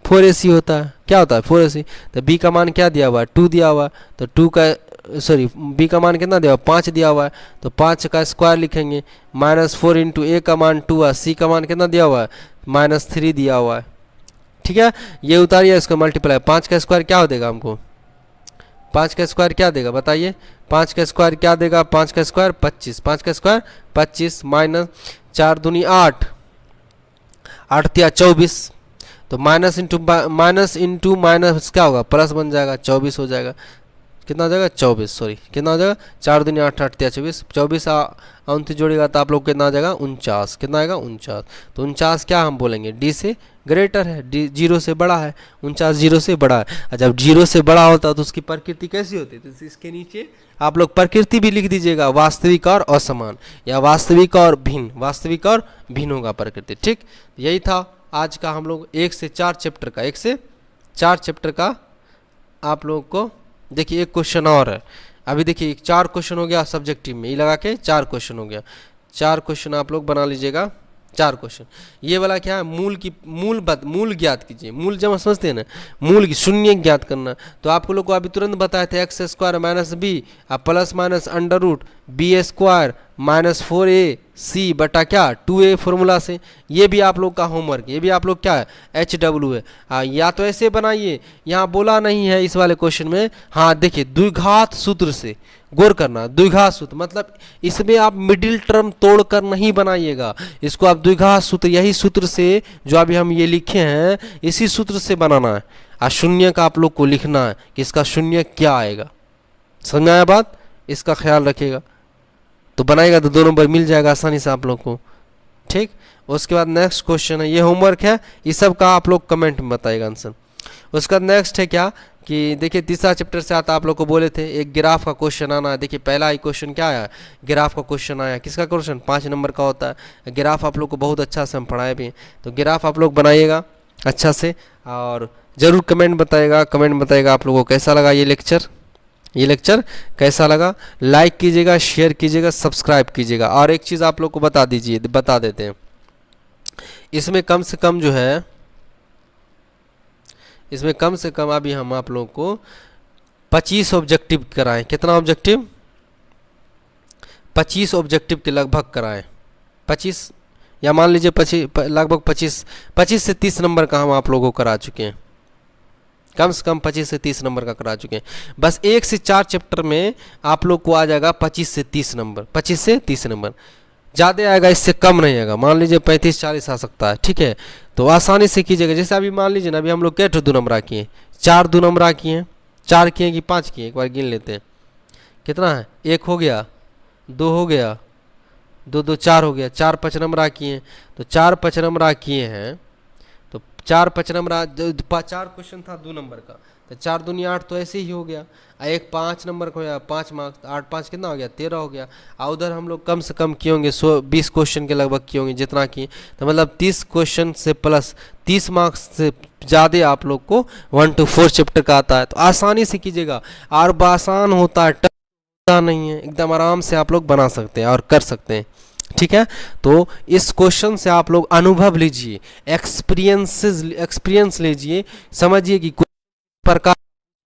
- 4ac होता है। क्या होता है? 4ac। तो b का मान क्या दिया हुआ है? 2 दिया हुआ है। तो 2 का b का मान कितना दिया हुआ है? 5 दिया हुआ है। तो 5 का स्क्वायर लिखेंगे, -4 × a का मान 2 है, c का मान कितना दिया हुआ है? -3 दिया हुआ है। ठीक है, ये उतारिए, इसको मल्टीप्लाई। 5 का स्क्वायर क्या हो देगा हमको? 5 का स्क्वायर क्या देगा बताइए? 5 का स्क्वायर क्या देगा? 5 का स्क्वायर 25। 5 का स्क्वायर 25 -4 दूनी 8, 8 × 24। तो माइनस इंटू माइनस क्या होगा? प्लस बन जाएगा, 24 हो जाएगा। कितना हो जाएगा? 24, सॉरी कितना हो जाएगा? 4 दूनी 8, 8 × 24, 24 29 जोड़ेगा तो आप लोग कितना आ जाएगा? 49। कितना आएगा? 49। तो 49 क्या हम बोलेंगे? d से ग्रेटर है, d 0 से बड़ा है। 49 0 से बड़ा है। और जब 0 से बड़ा होता है तो उसकी प्रकृति कैसी होती है? तो इसके नीचे आप लोग प्रकृति भी लिख दीजिएगा, वास्तविक और असमान, या वास्तविक और भिन्न। वास्तविक और भिन्न होगा प्रकृति। ठीक, यही था आज का हम लोग 1 से 4 चैप्टर का, 1 से 4 चैप्टर का आप लोग को। देखिए एक क्वेश्चन और है, अभी देखिए 4 क्वेश्चन हो गया सब्जेक्टिव में, ये लगा के 4 क्वेश्चन हो गया। 4 क्वेश्चन आप लोग बना लीजिएगा, 4 क्वेश्चन। ये वाला क्या है, मूल ज्ञात कीजिए। मूल जब हम समझते हैं ना, मूल की शून्य ज्ञात करना, तो आप लोग को अभी तुरंत बताए थे x square minus b plus minus under root b square minus 4ac बटा क्या 2a फॉर्मूला से। ये भी आप लोग का होमवर्क, ये भी आप लोग क्या है HW है। या तो ऐसे बनाइए, यहाँ बोला नहीं है इस वाले क्वेश्चन में। हाँ देखिए, द्विघात सूत्र से गौर करना, द्विघात सूत्र मतलब इसमें आप मिडिल टर्म तोड़कर नहीं बनाइएगा, इसको आप द्विघात सूत्र, यही सूत्र से जो अभी हम ये लिखे हैं इसी सूत्र से बनाना है। और शून्य का आप लोग को लिखना है कि इसका शून्य क्या आएगा। समझ में आया बात, इसका ख्याल रखिएगा। तो बनाएगा तो 2 नंबर मिल जाएगा आसानी से आप लोग को, ठीक। उसके बाद नेक्स्ट क्वेश्चन है, ये होमवर्क है, इस सब का आप लोग कमेंट में बताइएगा आंसर। उसका नेक्स्ट है क्या कि देखिए तीसरा चैप्टर से आता, आप लोग को बोले थे एक ग्राफ का क्वेश्चन आना है। देखिए पहला ही क्वेश्चन क्या आया, ग्राफ का क्वेश्चन आया। किसका क्वेश्चन, 5 नंबर का होता है। ग्राफ आप लोग को बहुत अच्छा से हम पढ़ाए भी हैं, तो ग्राफ आप लोग बनाइएगा अच्छा से, और ज़रूर कमेंट बताइएगा आप लोगों को कैसा लगा ये लेक्चर कैसा लगा। लाइक कीजिएगा, शेयर कीजिएगा, सब्सक्राइब कीजिएगा। और एक चीज़ आप लोग को बता देते हैं, इसमें कम से कम जो है, इसमें कम से कम अभी हम आप लोगों को 25 ऑब्जेक्टिव कराएं। कितना ऑब्जेक्टिव, 25 ऑब्जेक्टिव के लगभग कराएं। 25 या मान लीजिए 25, लगभग 25 से 30 नंबर का हम आप लोगों को करा चुके हैं। कम से कम 25 से 30 नंबर का करा चुके हैं। बस 1 से 4 चैप्टर में आप लोग को आ जाएगा 25 से 30 नंबर, 25 से 30 नंबर। ज़्यादा आएगा, इससे कम नहीं आएगा। मान लीजिए 35-40 आ सकता है, ठीक है। तो आसानी से कीजिएगा। जैसे अभी मान लीजिए ना, अभी हम लोग क्या 2 नंबर किए, 4 2 नंबर किए हैं, 4 किए कि 5 किए, एक बार गिन लेते हैं कितना है। 1 हो गया, 2 हो गया, 2 2 4 हो गया, 4 5 नंबर किए हैं। तो 4 5 नंबर किए हैं, तो 4 5 नंबर, 4 क्वेश्चन था 2 नंबर का, तो 4 दूनी 8, तो ऐसे ही हो गया। एक 5 नंबर का हो गया, 5 मार्क्स, 8 5 कितना हो गया, 13 हो गया। और उधर हम लोग कम से कम किए होंगे 20 क्वेश्चन के लगभग किए होंगे जितना किए, तो मतलब 30 क्वेश्चन से प्लस 30 मार्क्स से ज़्यादा आप लोग को 1 to 4 चैप्टर का आता है। तो आसानी से कीजिएगा, और आसान होता है, टफ नहीं है, एकदम आराम से आप लोग बना सकते हैं और कर सकते हैं, ठीक है। तो इस क्वेश्चन से आप लोग अनुभव लीजिए, एक्सपीरियंस लीजिए, समझिए कि प्रकार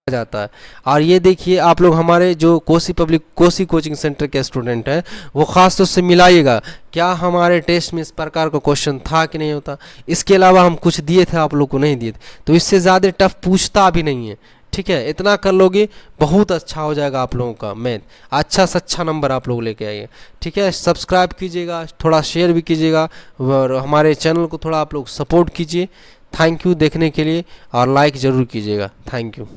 जाता है। और ये देखिए आप लोग हमारे जो कोसी कोचिंग सेंटर के स्टूडेंट हैं, वो खास तौर से मिलाइएगा, क्या हमारे टेस्ट में इस प्रकार का क्वेश्चन था कि नहीं होता। इसके अलावा हम कुछ दिए थे, आप लोग को नहीं दिए थे, तो इससे ज़्यादा टफ पूछता भी नहीं है, ठीक है। इतना कर लोगे बहुत अच्छा हो जाएगा आप लोगों का मैथ, अच्छा से अच्छा नंबर आप लोग लेके आइए, ठीक है। सब्सक्राइब कीजिएगा, थोड़ा शेयर भी कीजिएगा, और हमारे चैनल को थोड़ा आप लोग सपोर्ट कीजिए। थैंक यू देखने के लिए, और लाइक ज़रूर कीजिएगा। Thank you.